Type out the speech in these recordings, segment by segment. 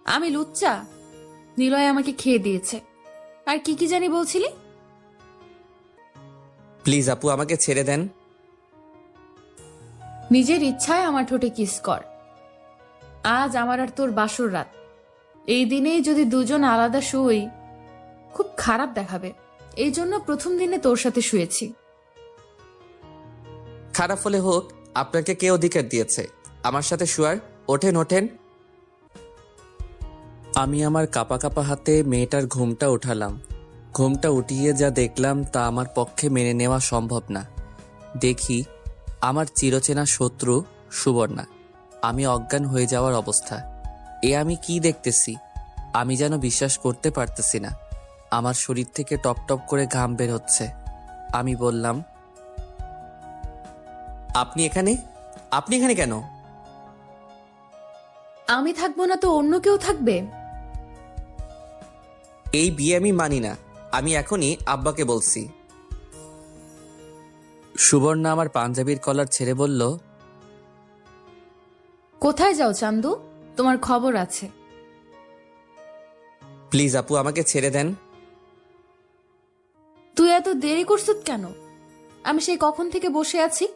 আমি লুচ্চা? নিলয় আমাকে খেয়ে দিয়েছে। আর কি কি জানি বলছিলি? প্লিজ আপু, আমাকে ছেড়ে দেন। নিজের ইচ্ছায় আমার ঠোঁটে কিস কর। আজ আমার আর তোর বাসর রাত। এই দিনেই যদি দুজন আলাদা শুই, খুব খারাপ দেখাবে। এই জন্য প্রথম দিনে তোর সাথে শুয়েছি। খারাপ হলে হোক, আপনাকে কে অধিকার দিয়েছে আমার সাথে শুয়ার? ওঠেন ওঠেন। আমি আমার কাপা কাপা হাতে মেয়েটার ঘুমটা উঠালাম। ঘুমটা উঠিয়ে যা দেখলাম তা আমার পক্ষে মেনে নেওয়া সম্ভব না। দেখি আমার চিরচেনা শত্রু সুবর্ণা। আমি অজ্ঞান হয়ে যাওয়ার অবস্থা। আমি কি দেখতেছি? আমি যেন বিশ্বাস করতে পারতেছি না। আমার শরীর থেকে টপ টপ করে ঘাম বের হচ্ছে। আমি বললাম, আপনি এখানে? আপনি এখানে কেন? আমি থাকবো না তো অন্য কেউ থাকবে? এই বিয়ে আমি মানি না। আমি এখনই আব্বাকে বলছি। সুবর্ণা আমার পাঞ্জাবির কলার ছেড়ে বলল, কোথায় যাও চান্দু? তোমার খবর আছে। প্লিজ আপু, আমাকে ছেড়ে দেন। তুই এত দেরি করছিস কেন? আমি সেই কখন থেকে বসে আছি।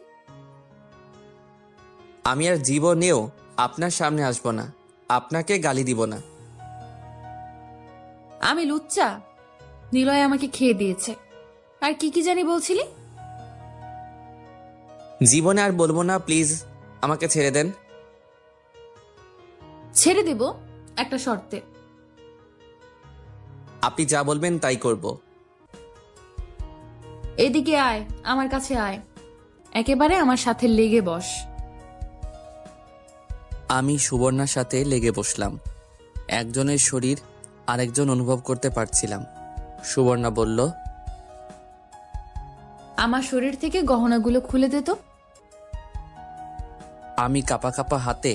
আমি আর জীবনেও আপনার সামনে আসব না। আপনাকে গালি দিব না। আমি লুচ্চা? নিলয় আমাকে খেয়ে দিয়েছে। আর কি কি জানি বলছিলি? জীবনে আর বলবো না, প্লিজ আমাকে ছেড়ে দেন। ছেড়ে দেব একটা শর্তে। আপনি যা বলবেন তাই করব। এদিকে আয়, আমার কাছে আয়। একেবারে আমার সাথে লেগে বস। আমি সুবর্ণার সাথে লেগে বসলাম। একজনের শরীর আরেকজন অনুভব করতে পারছিলাম। সুবর্ণা বলল, আমার শরীর থেকে গহনাগুলো খুলে দে তো। আমি কাপা কাপা হাতে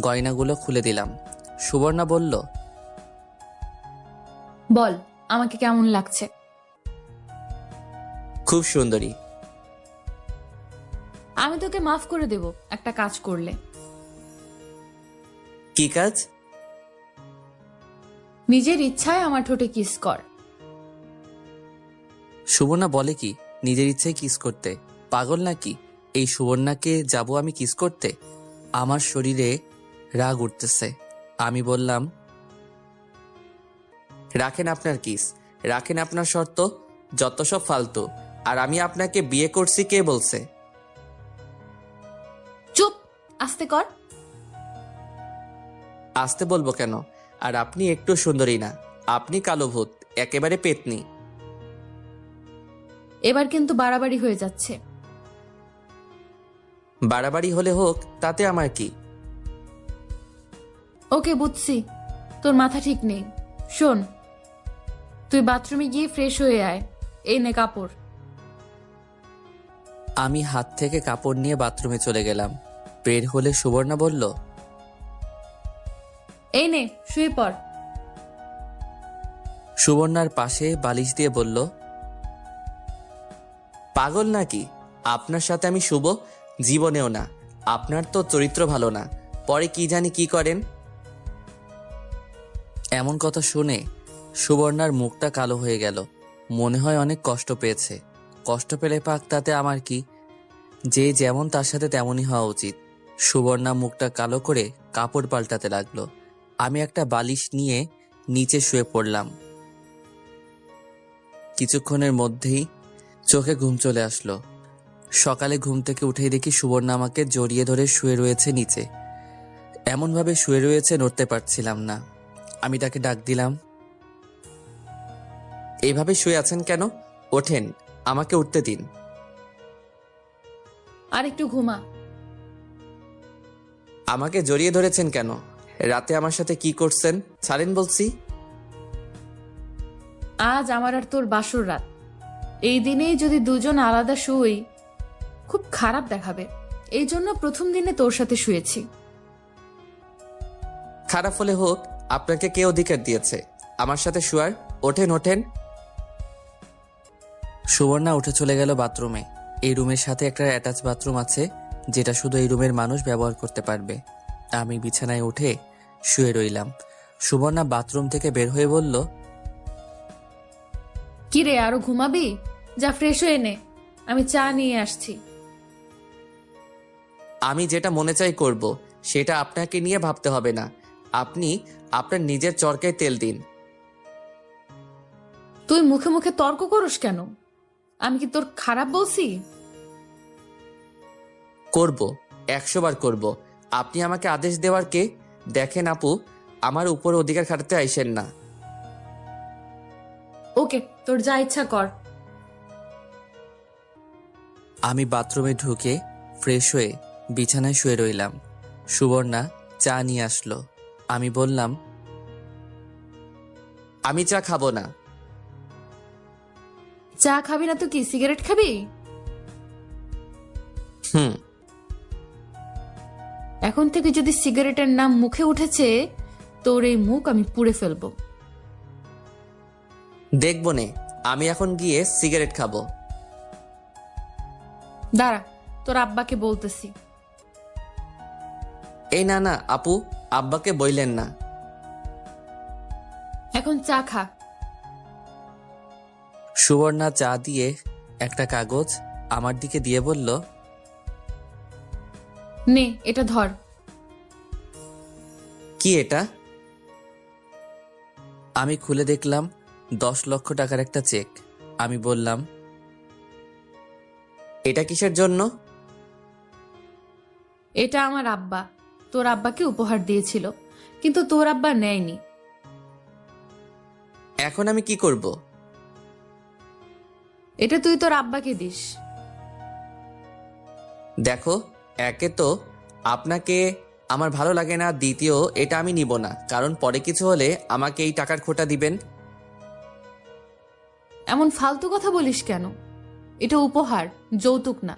গয়নাগুলো খুলে দিলাম। সুবর্ণা বলল, বল, আমাকে কেমন লাগছে? খুব সুন্দরী। আমি তোকে মাফ করে দেব একটা কাজ করলে। কি কাজ? নিজের ইচ্ছায় আমার ঠোঁটে কিস কর। সুবর্ণা বলে কি নিজের ইচ্ছায় কিস করতে? পাগল নাকি? এই সুবর্ণাকে যাব আমি কিস করতে? আমার শরীরে রাগ উঠতেছে। আমি বললাম, রাখেন আপনার কিস, রাখেন আপনার শর্ত, যত সব ফালতু। আর আমি আপনাকে বিয়ে করছি কে বলছে? চুপ, আস্তে কর। আসতে বলবো কেন? আর আপনি একটু সুন্দরী না, আপনি কালো ভূত, একেবারে পেতনি। এবার কিন্তু বাড়াবাড়ি হয়ে যাচ্ছে। বাড়াবাড়ি হলে হোক, তাতে আমার কি? ওকে, বুঝছি তোর মাথা ঠিক নেই। শোন, তুই বাথরুমে গিয়ে ফ্রেশ হয়ে আয়। এই নে কাপড়। আমি হাত থেকে কাপড় নিয়ে বাথরুমে চলে গেলাম। বের হলে সুবর্ণা বলল, এই নে, শুয়ে পড়। সুবর্ণার পাশে বালিশ দিয়ে বলল, পাগল নাকি? আপনার সাথে আমি শুভ জীবনেও না। আপনার তো চরিত্র ভালো না, পরে কি জানি কি করেন। এমন কথা শুনে সুবর্ণার মুখটা কালো হয়ে গেল। মনে হয় অনেক কষ্ট পেয়েছে। কষ্ট পেলে পাক, তাতে আমার কি? যে যেমন তার সাথে তেমনই হওয়া উচিত। সুবর্ণা মুখটা কালো করে কাপড় পাল্টাতে লাগলো। আমি একটা বালিশ নিয়ে নিচে শুয়ে পড়লাম। কিছুক্ষণের মধ্যেই চোখে ঘুম চলে আসলো। সকালে ঘুম থেকে উঠেই দেখি সুবর্ণা আমাকে জড়িয়ে ধরে শুয়ে রয়েছে নিচে। এমনভাবে শুয়ে রয়েছে নড়তে পারছিলাম না। আমি তাকে ডাক দিলাম, এইভাবে শুয়ে আছেন কেন? ওঠেন, আমাকে উঠতে দিন। আর একটু ঘুমা। আমাকে জড়িয়ে ধরেছেন কেন? রাতে আমার সাথে কি করছেন? ছাড়েন বলছি। আজ আমার আর তোর বাসর রাত। এই দিনেই যদি দুজন আলাদা শুই, খুব খারাপ দেখাবে। এই জন্য প্রথম দিনে তোর সাথে শুয়েছি। খারাপ হলে হোক, আপনাকে কে অধিকার দিয়েছে আমার সাথে শুয়ার? ওঠেন ওঠেন। সুবর্ণা উঠে চলে গেল বাথরুমে। এই রুমের সাথে একটা অ্যাটাচ বাথরুম আছে, যেটা শুধু এই রুমের মানুষ ব্যবহার করতে পারবে। আমি বিছানায় উঠে শুয়ে রইলাম। সুবর্ণা বাথরুম থেকে বের হয়ে বলল, কি রে, আরো ঘুমাবি? যা ফ্রেশ হয়ে নে, আমি চা নিয়ে আসছি। আমি যেটা মনে চাই করব, সেটা আপনাকে নিয়ে ভাবতে হবে না। আপনি আপনার নিজের চরকায় তেল দিন। তুই মুখে মুখে তর্ক করস কেন? আমি কি তোর খারাপ বলছি? করব, 100 বার করব। আপনি আমাকে আদেশ দেওয়ার কে? দেখেন আপু, আমার উপর অধিকার খাটাতে আইসেন না। ওকে, তোর যা ইচ্ছা কর। আমি বাথরুমে ঢুকে ফ্রেশ হয়ে বিছানায় শুয়ে রইলাম। সুবর্ণা চা নিয়ে আসলো। আমি বললাম, আমি চা খাবো না। চা খাবি না তো কি সিগারেট খাবি? হুম। এখন থেকে যদি সিগারেটের নাম মুখে উঠেছে, তোর এই মুখ আমি পুড়ে ফেলবো। দেখবো নে, আমি এখন গিয়ে সিগারেট খাবো। দাঁড়া, তোর আব্বাকে বলতেছি। এই না না আপু, আব্বাকে বইলেন না। এখন চা খা। সুবর্ণা চা দিয়ে একটা কাগজ আমার দিকে দিয়ে বলল, নে, এটা ধর। কি এটা? আমি খুলে দেখলাম 10 লক্ষ টাকার একটা চেক। আমি বললাম, এটা কিসের জন্য? এটা আমার আব্বা তোর আব্বাকে উপহার দিয়েছিল, কিন্তু তোর আব্বা নেয়নি। এখন আমি কি করব? এটা তুই তোর আব্বাকে দিস। দেখো, একে তো আপনাকে আমার ভালো লাগে না, দ্বিতীয় এটা আমি নিব না, কারণ পরে কিছু হলে আমাকে এই টাকার খোটা দিবেন। এমন ফালতু কথা বলিস কেন? এটা উপহার, যৌতুক না।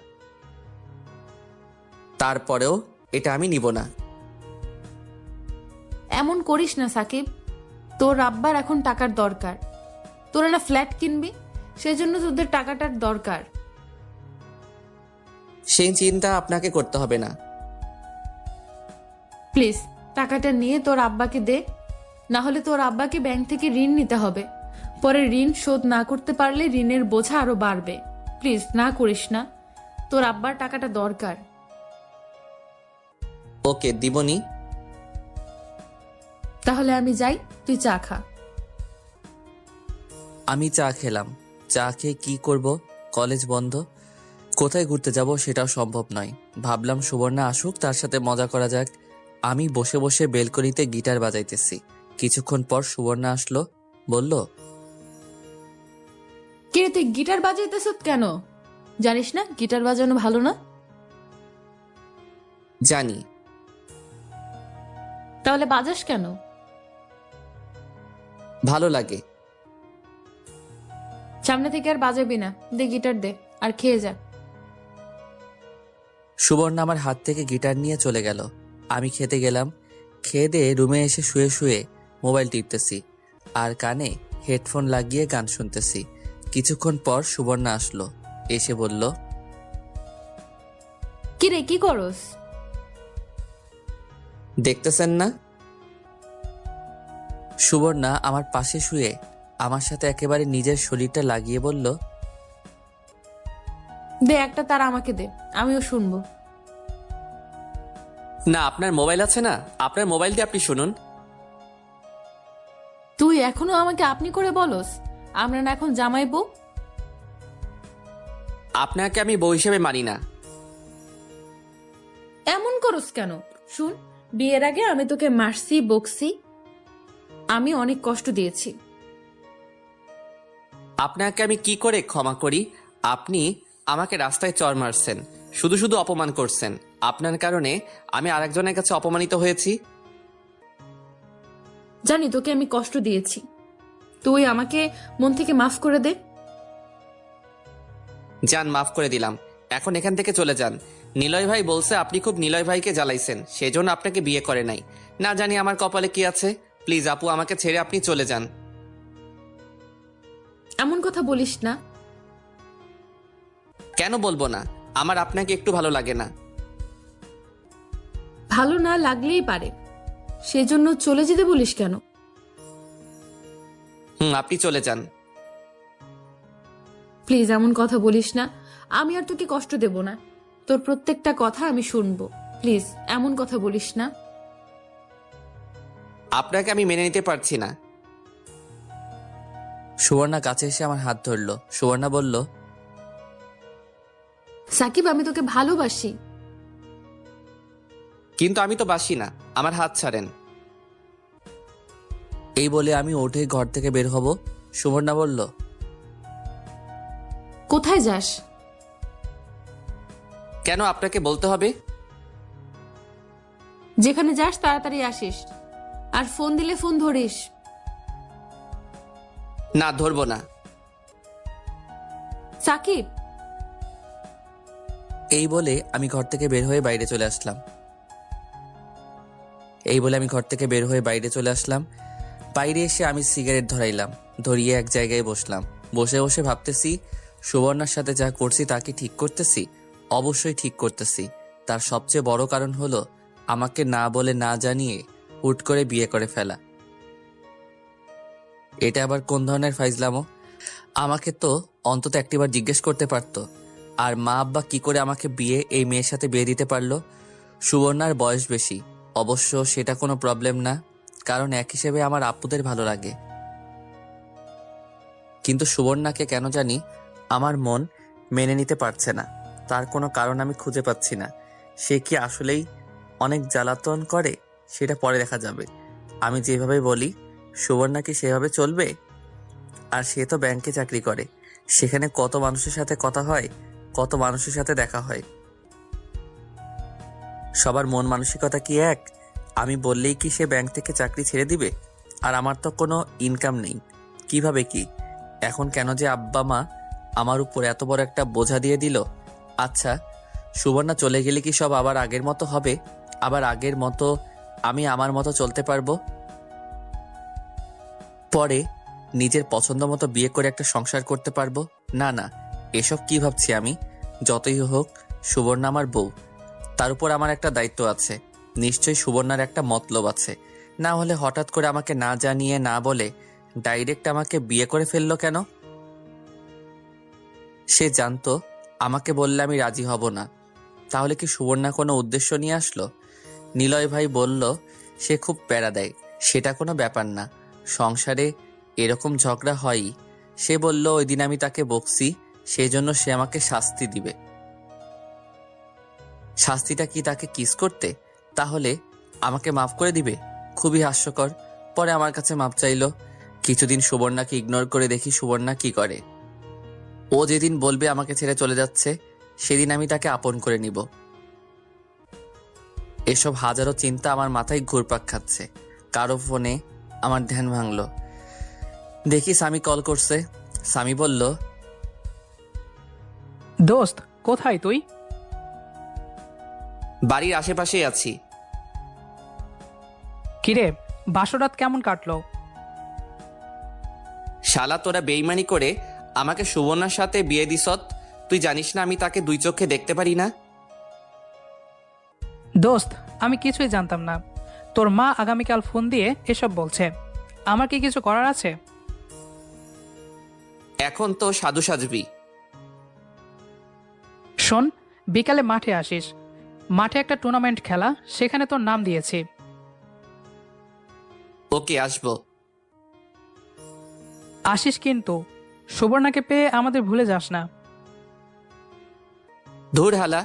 তারপরেও এটা আমি নিব না। এমন করিস না সাকিব, তোর আব্বার এখন টাকার দরকার। তোরা না ফ্ল্যাট কিনবি, সেজন্য তোদের টাকাটার দরকার। সেই চিন্তা আপনাকে করতে হবে না। প্লিজ টাকাটা নিয়ে তোর আব্বাকে দে, না হলে তোর আব্বাকে ব্যাংক থেকে ঋণ নিতে হবে। পরে ঋণ শোধ না করতে পারলে ঋণের বোঝা আরো বাড়বে। প্লিজ না করিস না, তোর আব্বার টাকাটা দরকার। ওকে, দিবনি। তাহলে আমি যাই, তুই চা খা। আমি চা খেলাম। চা খেয়ে কি করব? কলেজ বন্ধ, কোথায় ঘুরতে যাব সেটাও সম্ভব নয়। ভাবলাম সুবর্ণা আসুক, তার সাথে মজা করা যাক। আমি বসে বসে বেলকনিতে গিটার বাজাইতেছি। কিছুক্ষণ পর সুবর্ণা আসলো, বলল, কিরে, তুই গিটার বাজাইতেছ কেন? জানিস না গিটার বাজানো ভালো না? জানি। তাহলে বাজাস কেন? ভালো লাগে। সামনে থেকে আর বাজাবি না, দে গিটার দে, আর খেয়ে যা। সুবর্ণা আমার হাত থেকে গিটার নিয়ে চলে গেল। আমি খেতে গেলাম। খেয়ে দিয়ে রুমে এসে শুয়ে শুয়ে মোবাইল টিপতেছি আর কানে হেডফোন লাগিয়ে গান শুনতেছি। কিছুক্ষণ পর সুবর্ণা আসলো, এসে বলল, কিরে, কি করস? দেখতেছেন না? সুবর্ণা আমার পাশে শুয়ে আমার সাথে একেবারে নিজের শরীরটা লাগিয়ে বলল, দে একটা তার আমাকে দে, আমিও শুনবো। না, আপনার মোবাইল আছে না, আপনার মোবাইল দিয়ে আপনি শুনুন। তুই এখনো আমাকে আপনি করে বলস? আমরা না এখন জামাই বউ? আপনাকে আমি বউ হিসেবে মানি না। এমন করস কেন? শুন, বিয়ের আগে আমি তোকে মারছি, বকছি, আমি অনেক কষ্ট দিয়েছি। আপনাকে আমি কি করে ক্ষমা করি? আপনি আমাকে রাস্তায় চড় মারছেন, শুধু শুধু অপমান করছেন। আপনার কারণে আমি আরেকজনের কাছে অপমানিত হয়েছি। জানি তোকে আমি কষ্ট দিয়েছি, তুই আমাকে মন থেকে মাফ করে দে। যান, মাফ করে দিলাম। এখন এখান থেকে চলে যান। নিলয় ভাই বলছে আপনি খুব নিলয় ভাইকে জ্বালাইছেন, সেজন্য আপনাকে বিয়ে করে নাই। না জানি আমার কপালে কি আছে। প্লিজ আপু, আমাকে ছেড়ে আপনি চলে যান। এমন কথা বলিস না। কেন বলবো না? আমার আপনাকে একটু ভালো লাগে না। ভালো না লাগলেই পারে, সেজন্য চলে যেতে বলিস কেন? আপনি চলে যান। প্লিজ এমন কথা বলিস না। আমি আর তোকে কষ্ট দেব না। তোর প্রত্যেকটা কথা আমি শুনবো। প্লিজ এমন কথা বলিস না। আপনাকে আমি মেনে নিতে পারছি না। সুবর্ণা কাছে এসে আমার হাত ধরলো। সুবর্ণা বলল, সাকিব, আমি তোকে ভালোবাসি। কিন্তু আমি তো বাসি না, আমার হাত ছাড়েন। এই বলে আমি উঠে ঘর থেকে বের হব। সুবর্ণা বলল, কোথায় যাস? কেন আপনাকে বলতে হবে? যেখানে যাস তাড়াতাড়ি আসিস, আর ফোন দিলে ফোন ধরিস। না, ধরবো না। সাকিব। এই বলে আমি ঘর থেকে বের হয়ে বাইরে চলে আসলাম। বাইরে এসে আমি সিগারেট ধরাইলাম, ধরিয়ে এক জায়গায় বসলাম। বসে বসে ভাবতেছি, সুবর্ণার সাথে যা করছি তা কি ঠিক করতেছি? অবশ্যই ঠিক করতেছি। তার সবচেয়ে বড় কারণ হলো আমাকে না বলে না জানিয়ে হুট করে বিয়ে করে ফেলা। এটা আবার কোন ধরনের ফাইজলামো? আমাকে তো অন্তত একটিবার জিজ্ঞেস করতে পারতো। আর মা আব্বা কি করে আমাকে এই মেয়ের সাথে বিয়ে দিতে পারলো? সুবর্ণার বয়স বেশি, অবশ্য সেটা কোনো প্রবলেম না, কারণ এক হিসেবে আমার আপুদের ভালো লাগে। কিন্তু সুবর্ণাকে কেন জানি আমার মন মেনে নিতে পারছে না। তার কোনো কারণ আমি খুঁজে পাচ্ছি না। সে কি আসলেই অনেক জ্বালাতন করে? সেটা পরে দেখা যাবে। আমি যেভাবে বলি সুবর্ণা কি সেভাবে চলবে? আর সে তো ব্যাংকে চাকরি করে, সেখানে কত মানুষের সাথে কথা হয়, কত মানুষের সাথে দেখা হয়। সবার মন মানসিকতা কি এক? আমি বললেই কি সে ব্যাংক থেকে চাকরি ছেড়ে দিবে? আর আমার তো কোনো ইনকাম নেই, কিভাবে কি? এখন কেন যে আব্বা মা আমার উপর এত বড় একটা বোঝা দিয়ে দিল? আচ্ছা, সুবর্ণা চলে গেলে কি সব আবার আগের মতো হবে? আবার আগের মতো আমি আমার মতো চলতে পারবো? পরে নিজের পছন্দ মতো বিয়ে করে একটা সংসার করতে পারবো? না না, এসব কি ভাবছি আমি? যতই হোক সুবর্ণা আমার বউ, তার উপর আমার একটা দায়িত্ব আছে। নিশ্চয়ই সুবর্ণার একটা মতলব আছে, না হলে হঠাৎ করে আমাকে না জানিয়ে না বলে ডাইরেক্ট আমাকে বিয়ে করে ফেললো কেন? সে জানতো আমাকে বললে আমি রাজি হব না। তাহলে কি সুবর্ণা কোনো উদ্দেশ্য নিয়ে আসলো? নিলয় ভাই বলল সে খুব প্যারা দেয়, সেটা কোনো ব্যাপার না, সংসারে এরকম ঝগড়া হয়ই। সে বলল ওই দিন আমি তাকে বকছি, সেই জন্য সে আমাকে শাস্তি দিবে। শাস্তিটা কি তাকে কিস করতে? তাহলে আমাকে মাফ করে দিবে? খুবই হাস্যকর। পরে আমার কাছে মাপ চাইলো। কিছুদিন সুবর্ণাকে ইগনোর করে দেখি সুবর্ণা কি করে। ও যেদিন বলবে আমাকে ছেড়ে চলে যাচ্ছে, সেদিন আমি তাকে আপন করে নিব। এসব হাজারো চিন্তা আমার মাথায় ঘুরপাক খাচ্ছে। কারো ফোনে আমার ধ্যান ভাঙলো। দেখি স্বামী কল করছে। স্বামী বলল, দোস্ত, কোথায় তুই? বাড়ির আশেপাশেই আছি। কিরে, বাসরাত কেমন কাটলো? শালা, তোরা বেইমানি করে আমাকে সুবর্ণার সাথে বিয়ে দিছত। তুই জানিস না আমি তাকে দুই চোখে দেখতে পারি না? দোস্ত, আমি কিছুই জানতাম না। তোর মা আগামীকাল ফোন দিয়ে এসব বলছে। আমার কি কিছু করার আছে? এখন তো সাধু সাজবি। শোন, বিকালে মাঠে আসিস। মাঠে একটা টুর্নামেন্ট খেলা, সেখানে তোর নাম দিয়েছি। ওকে, আসবো। আসিস কিন্তু। সুবর্ণাকে পেয়ে আমাদের ভুলে যাস না। ধুর হালা।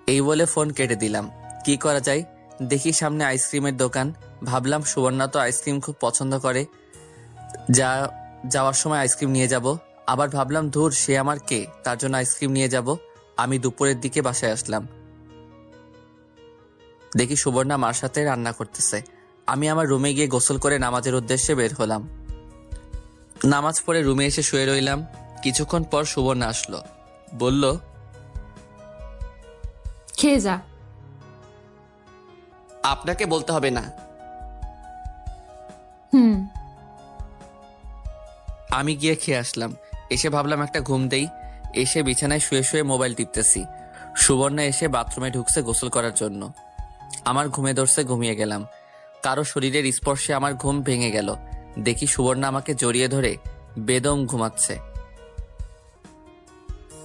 এই বলে ফোন কেটে দিলাম। কি করা যায়? দেখি সামনে আইসক্রিমের দোকান। ভাবলাম সুবর্ণা তো আইসক্রিম খুব পছন্দ করে, যাওয়ার সময় আইসক্রিম নিয়ে যাব। আবার ভাবলাম ধুর, সে আমার কে, তার জন্য আইসক্রিম নিয়ে যাব। আমি দুপুরের দিকে বাসায় আসলাম। দেখি সুবর্ণা মার সাথে রান্না করতেছে। আমি আমার রুমে গিয়ে গোসল করে নামাজের উদ্দেশ্যে বের হলাম। নামাজ পড়ে রুমে এসে শুয়ে রইলাম। কিছুক্ষণ পর সুবর্ণা আসলো। বলল, খেয়ে যা। আপনাকে বলতে হবে না। হুম। আমি গিয়ে খেয়ে আসলাম। এসে ভাবলাম একটা ঘুম দেই। এসে বিছানায় শুয়ে শুয়ে মোবাইল টিপতেছি। সুবর্ণা এসে বাথরুমে ঢুকছে গোসল করার জন্য। আমার ঘুমে ধরছে, ঘুমিয়ে গেলাম। কারো শরীরের স্পর্শে আমার ঘুম ভেঙে গেল। দেখি সুবর্ণা আমাকে জড়িয়ে ধরে বেদম ঘুমাচ্ছে।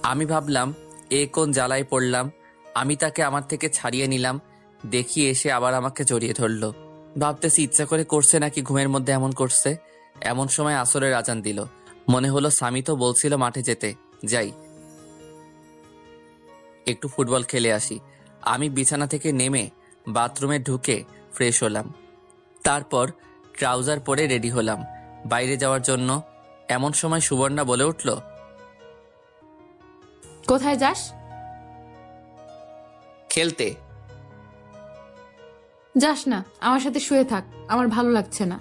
আমি ভাবলাম এ কোন জ্বালায় পড়লাম। আমি তাকে আমার থেকে ছাড়িয়ে নিলাম। দেখি এসে আবার আমাকে জড়িয়ে ধরলো। ভাবতেছি ইচ্ছা করে করছে নাকি ঘুমের মধ্যে এমন করছে। এমন সময় আসরের আজান দিল। মনে হলো স্বামী তো বলছিল মাঠে যেতে, যাই একটু ফুটবল খেলে আসি। আমি বিছানা থেকে নেমে বাথরুমে ঢুকে ফ্রেশ হলাম। তারপর ট্রাউজার পরে রেডি হলাম বাইরে যাওয়ার জন্য। এমন সময় সুবর্ণা বলে উঠল, কোথায় যাস? খেলতে। যাস না, আমার সাথে শুয়ে থাক, আমার ভালো লাগছে না।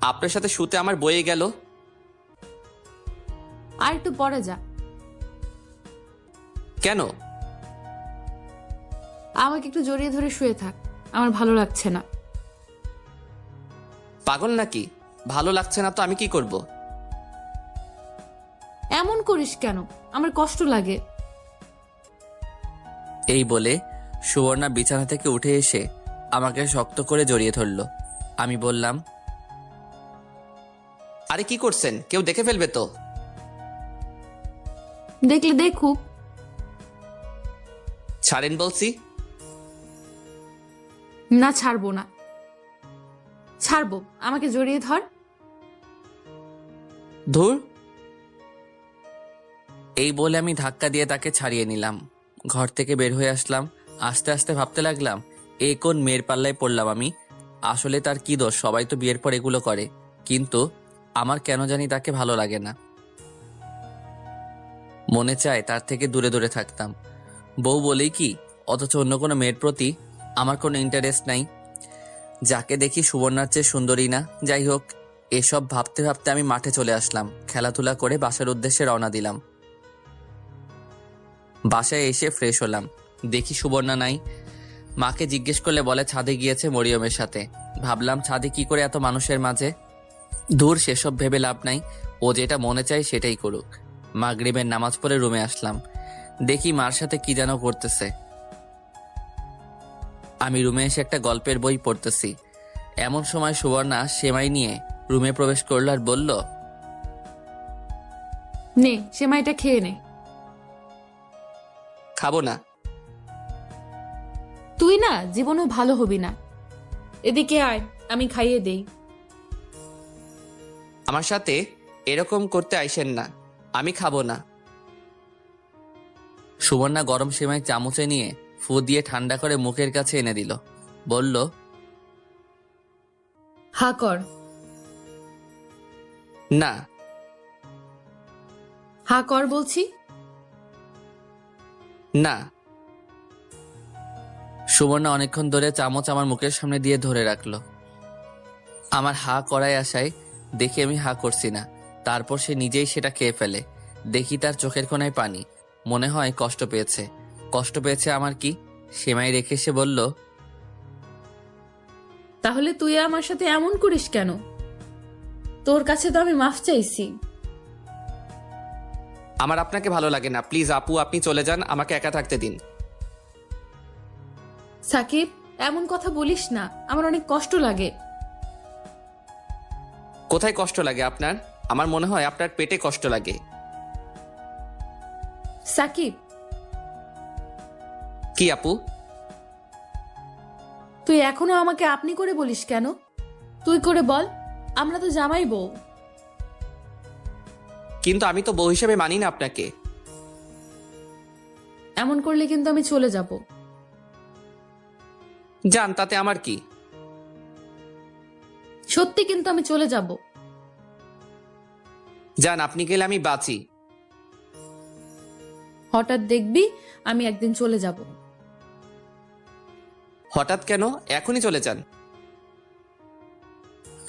আপনার সাথে শুতে আমার বয়ে গেল। আর একটু পরে যা। কেন? আমাকে একটু জড়িয়ে ধরে শুয়ে থাক, আমার ভালো লাগছে না। পাগল নাকি? ভালো লাগছে না তো আমি কি করব? এমন করিস কেন? আমার কষ্ট লাগে। এই বলে সুবর্ণা বিছানা থেকে উঠে এসে আমাকে শক্ত করে জড়িয়ে ধরল। আমি বললাম, আরে কি করছেন? কেউ দেখে ফেলবে তো। দেখলে দেখুক। ছাড়েন বলছি। না, ছাড়বো না। ছাড়বো, আমাকে জড়িয়ে ধর। ধুর। এই বলে আমি ধাক্কা দিয়ে তাকে ছাড়িয়ে নিলাম। ঘর থেকে বের হয়ে আসলাম। আস্তে আস্তে ভাবতে লাগলাম, এ কোন মেয়ের পাল্লায় পড়লাম আমি। আসলে তার কি দোষ? সবাই তো বিয়ের পর এগুলো করে, কিন্তু আমার কেন জানি তাকে ভালো লাগে না। মনে চায় তার থেকে দূরে দূরে থাকতাম। বউ বলেই কি, অথচ অন্য কোনো মেয়ের প্রতি আমার কোনো ইন্টারেস্ট নাই। যাকে দেখি সুবর্ণার চেয়ে সুন্দরী না। যাই হোক, এসব ভাবতে ভাবতে আমি মাঠে চলে আসলাম। খেলাধুলা করে বাসার উদ্দেশ্যে রওনা দিলাম। বাসায় এসে ফ্রেশ হলাম। দেখি সুবর্ণা নাই। মাকে জিজ্ঞেস করলে বলে ছাদে গিয়েছে মরিয়মের সাথে। ভাবলাম ছাদে কি করে এত মানুষের মাঝে। দূর, সেসব ভেবে লাভ নাই। ও যেটা মনে চায় সেটাই করুক। মাগরিবের নামাজ পড়ে রুমে আসলাম। দেখি মার সাথে কি যেন করতেছে। আমি রুমে এসে একটা গল্পের বই পড়তেছি। এমন সময় সুবর্ণা সেমাই নিয়ে রুমে প্রবেশ করলো আর বলল, নে, সেমাইটা খেয়ে নে। খাবো না। তুই না জীবনেও ভালো হবি না। এদিকে আয়, আমি খাইয়ে দেই। আমার সাথে এরকম করতে আইসেন না, আমি খাবো না। সুবর্ণা গরম সেমাই চামচে নিয়ে ফু দিয়ে ঠান্ডা করে মুখের কাছে এনে দিল। বলল, হা কর। না। হা কর বলছি। না। সুবর্ণা অনেকক্ষণ ধরে চামচ আমার মুখের সামনে দিয়ে ধরে রাখলো। আমার হা করায় আসায় দেখি আমি হা করছি না। তারপর সে নিজেই সেটা খেয়ে ফেলে। দেখি তার চোখের কোণায় পানি। মনে হয় কষ্ট পেয়েছে। কষ্ট পেয়েছে আমার কি? সেমাই রেখে সে বলল, তাহলে তুই আমার সাথে এমন করিস কেন? তোর কাছে তো আমি মাফ চাইছি। আমার আপনাকে ভালো লাগে না। প্লিজ আপু, আপনি চলে যান, আমাকে একা থাকতে দিন। সাকিব, এমন কথা বলিস না, আমার অনেক কষ্ট লাগে। কোথায় কষ্ট লাগে আপনার? আমার মনে হয় আপনার পেটে কষ্ট লাগে। সাকিব, কি আপু? তুই এখনো আমাকে আপনি করে বলিস কেন? তুই করে বল, আমরা তো জামাই বউ। কিন্তু আমি তো বউ হিসেবে মানি না আপনাকে। এমন করলে কিন্তু আমি চলে যাব। যান, তাতে আমার কি? সত্যি কিন্তু আমি চলে যাব। যান, আপনি গেলে আমি বাঁচি। হঠাৎ দেখবি আমি একদিন চলে যাব। হঠাৎ কেন? এখনই চলে যান।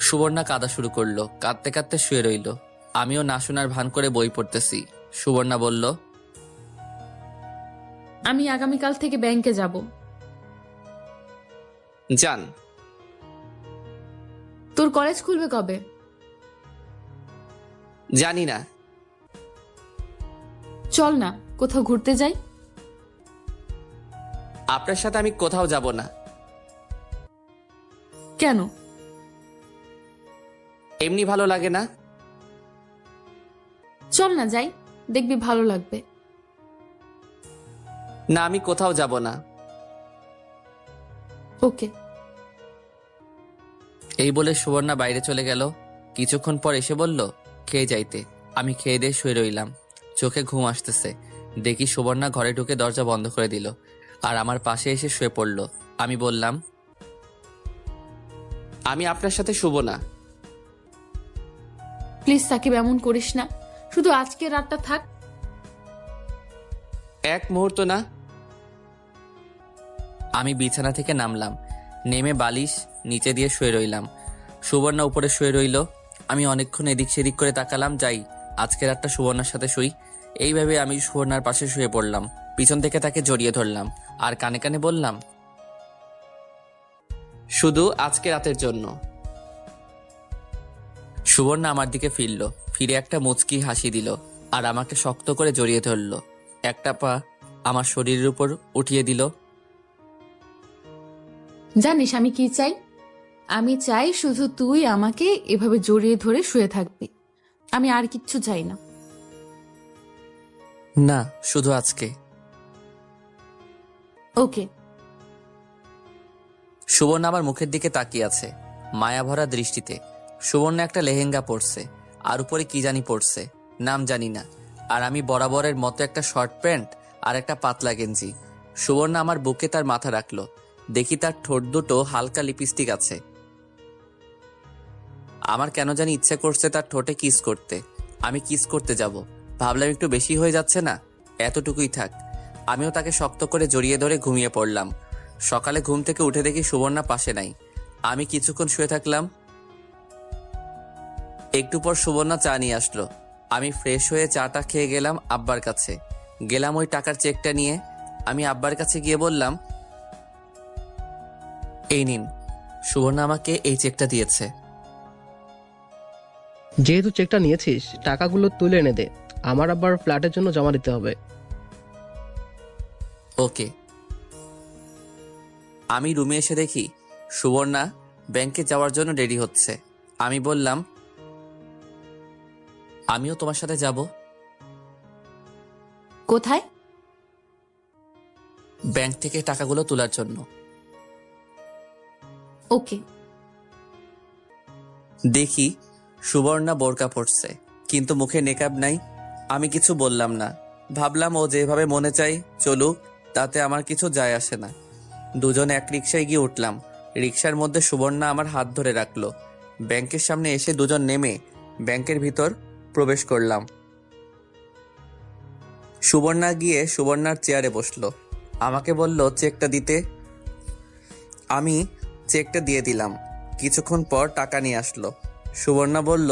সুবর্ণা কাঁদা শুরু করলো। কাঁদতে কাঁদতে শুয়ে রইল। আমিও না শোনার ভান করে বই পড়তেছি। সুবর্ণা বলল, আমি আগামীকাল থেকে ব্যাংকে যাব। যান। তোর কলেজ খুলবে কবে? জানি না। চল না, কোথাও ঘুরতে যাই। আপনার সাথে আমি কোথাও যাব না। কেন? এমনি ভালো লাগে না? চল না যাই, দেখবি ভালো লাগবে। না, আমি কোথাও যাব না। ওকে। এই বলে সুবর্ণা বাইরে চলে গেল। কিছুক্ষণ পর এসে বলল খেয়ে যাইতে। আমি খেয়ে দিয়ে শুয়ে রইলাম। চোখে ঘুম আসতেছে। দেখি সুবর্ণা ঘরে ঢুকে দরজা বন্ধ করে দিল আর আমার পাশে এসে শুয়ে পড়ল। আমি বললাম, আমি আপনার সাথে শুব না। প্লিজ সাকিব, এমন করিস না, শুধু আজকে রাতটা থাক। এক মুহূর্ত না। আমি বিছানা থেকে নামলাম, নেমে বালিশ নিচে দিয়ে শুয়ে রইলাম। সুবর্ণা উপরে শুয়ে রইল। আমি অনেকক্ষণ এদিক সেদিক করে তাকালাম, যাই আজকে রাতটা সুবর্ণার সাথে শুই। এইভাবে আমি সুবর্ণার পাশে শুয়ে পড়লাম। পিছন থেকে তাকে জড়িয়ে ধরলাম আর কানে কানে বললাম, শুধু আজকে রাতের জন্য। সুবর্ণা আমার দিকে ফিরল, ফিরে একটা মুচকি হাসি দিল আর আমাকে শক্ত করে জড়িয়ে ধরল। একটা পা আমার শরীরের উপর উঠিয়ে দিল। জানিস আমি কি চাই? আমি চাই শুধু তুই আমাকে এভাবে জড়িয়ে ধরে শুয়ে থাকবি। আমি আর কিচ্ছু চাই না। না, শুধু আজকে। ওকে। সুবর্ণা আমার মুখের দিকে তাকিয়ে আছে মায়াভরা দৃষ্টিতে। সুবর্ণা একটা লেহেঙ্গা পরছে আর উপরে কি জানি পরছে, নাম জানি না। আর আমি বরাবরের মতো একটা শর্ট প্যান্ট আর একটা পাতলা গেঞ্জি। সুবর্ণা আমার বুকে তার মাথা রাখলো। দেখি তার ঠোঁট দুটো হালকা লিপস্টিক আছে। আমার কেন জানি ইচ্ছে করছে তার ঠোঁটে কিস করতে। আমি কিস করতে যাব, ভাবলাম একটু বেশি হয়ে যাচ্ছে না, এতটুকুই থাক। আমিও তাকে শক্ত করে জড়িয়ে ধরে ঘুমিয়ে পড়লাম। সকালে ঘুম থেকে উঠে দেখি সুবর্ণা পাশে নাই। আমি কিছুক্ষণ শুয়ে থাকলাম। একটু পর সুবর্ণা চা নিয়ে আসলো। আমি ফ্রেশ হয়ে চাটা খেয়ে গেলাম আব্বার কাছে। গেলাম ওই টাকার চেকটা নিয়ে। আমি আব্বার কাছে গিয়ে বললাম, এই নিন, সুবর্ণা আমাকে এই চেকটা দিয়েছে। যেহেতু চেকটা নিয়েছিস, টাকাগুলো তুলে এনে দে, আমার আবার ফ্ল্যাটের জন্য জমা দিতে হবে। ওকে। আমি রুমে এসে দেখি সুবর্ণা ব্যাংকে যাওয়ার জন্য রেডি হচ্ছে। আমি বললাম, আমিও তোমার সাথে যাব। কোথায়? ব্যাংক থেকে টাকাগুলো তোলার জন্য। ওকে। দেখি সুবর্ণা বোরকা পরছে, কিন্তু মুখে নেকাব নাই। আমি কিছু বললাম না, ভাবলাম ও যেভাবে মনে চাই চলুক, তাতে আমার কিছু যায় আসে না। দুজনে এক রিকশায় গিয়ে উঠলাম। রিকশার মধ্যে সুবর্ণা আমার হাত ধরে রাখলো। ব্যাংকের সামনে এসে দুজন নেমে ব্যাংকের ভিতর প্রবেশ করলাম। সুবর্ণা গিয়ে সুবর্ণার চেয়ারে বসলো। আমাকে বলল চেকটা দিতে। আমি চেকটা দিয়ে দিলাম। কিছুক্ষণ পর টাকা নিয়ে আসলো। সুবর্ণা বলল,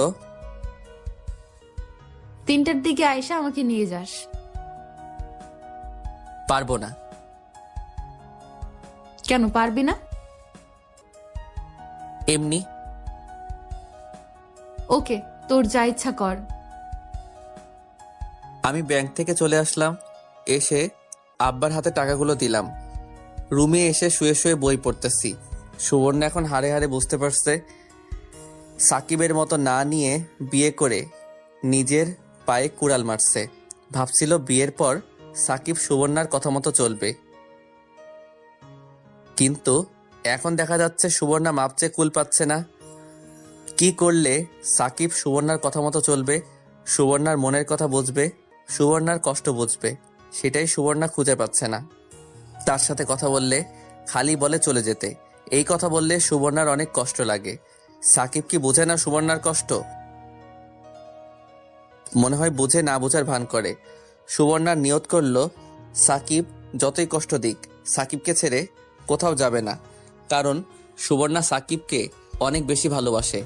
3টার দিকে আয়সা আমাকে নিয়ে যাস। পারবো না। কেন পারবি না? এমনি। ওকে, তোর যা ইচ্ছা কর। আমি ব্যাংক থেকে চলে আসলাম। এসে আব্বার হাতে টাকাগুলো দিলাম। রুমে এসে শুয়ে শুয়ে বই পড়তেছি। সুবর্ণা এখন হাড়ে হাড়ে বুঝতে পারছে সাকিবের মতো না নিয়ে বিয়ে করে নিজের পায়ে কুড়াল মারছে। ভাবছিল বিয়ের পর সাকিব সুবর্ণার কথা মতো চলবে, কিন্তু এখন দেখা যাচ্ছে সুবর্ণা মাপচে কুল পাচ্ছে না। কি করলে সাকিব সুবর্ণার কথা মতো চলবে, সুবর্ণার মনের কথা বুঝবে, সুবর্ণার কষ্ট বুঝবে, সেটাই সুবর্ণা খুঁজে পাচ্ছে না। তার সাথে কথা বললে খালি বলে চলে যেতে। এই কথা বললে সুবর্ণার অনেক কষ্ট লাগে। সাকিব কি বোঝে না সুবর্ণার কষ্ট? মনে হয় বুঝে না বোঝার ভান করে। সুবর্ণার নিয়ত করলো সাকিব যতই কষ্ট দিক সাকিবকে ছেড়ে কোথাও যাবে না, কারণ সুবর্ণা সাকিবকে অনেক বেশি ভালোবাসে।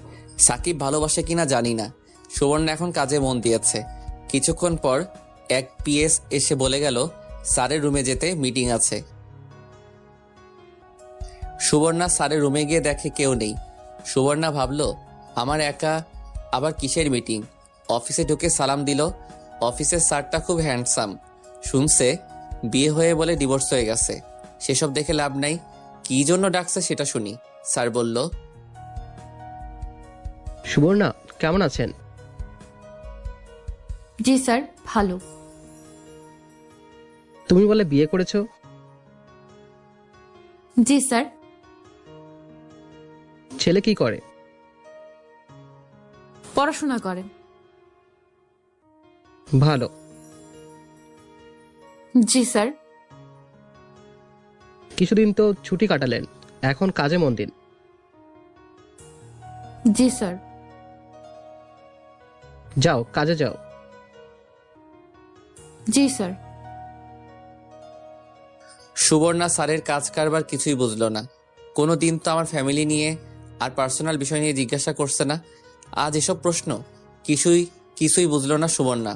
সাকিব ভালোবাসে কিনা জানি না। সুবর্ণা এখন কাজে মন দিয়েছে। কিছুক্ষণ পর এক পিএস এসে বলে গেল স্যারের রুমে যেতে, মিটিং আছে। সুবর্ণা স্যারের রুমে গিয়ে দেখে কেউ নেই। সুবর্ণা ভাবলো আমার একা আবার কিসের মিটিং। অফিসে ঢুকে সালাম দিল। অফিসের স্যারটা খুব হ্যান্ডসাম। শুনছে বিয়ে হয়ে বলে ডিভোর্স হয়ে গেছে। সেসব দেখে লাভ নাই, কি জন্য ডাকছে সেটা শুনি। স্যার বলল, সুবর্ণা, কেমন আছেন? জি স্যার, ভালো। তুমি বলে বিয়ে করেছো? জি স্যার। ছেলে কি করে? পড়াশোনা করে। ভালো। জি স্যার। কিছুদিন তো ছুটি কাটালেন, এখন কাজে মন দিন। জি স্যার। যাও, কাজে যাও। জি স্যার। সুবর্ণা স্যারের কাজ কারবার কিছুই বুঝলো না। কোনো দিন তো আমার ফ্যামিলি নিয়ে আর পার্সোনাল বিষয় নিয়ে জিজ্ঞাসা করছে না, আজ এসব প্রশ্ন। কিছুই কিছুই বুঝলো না সুবর্ণা।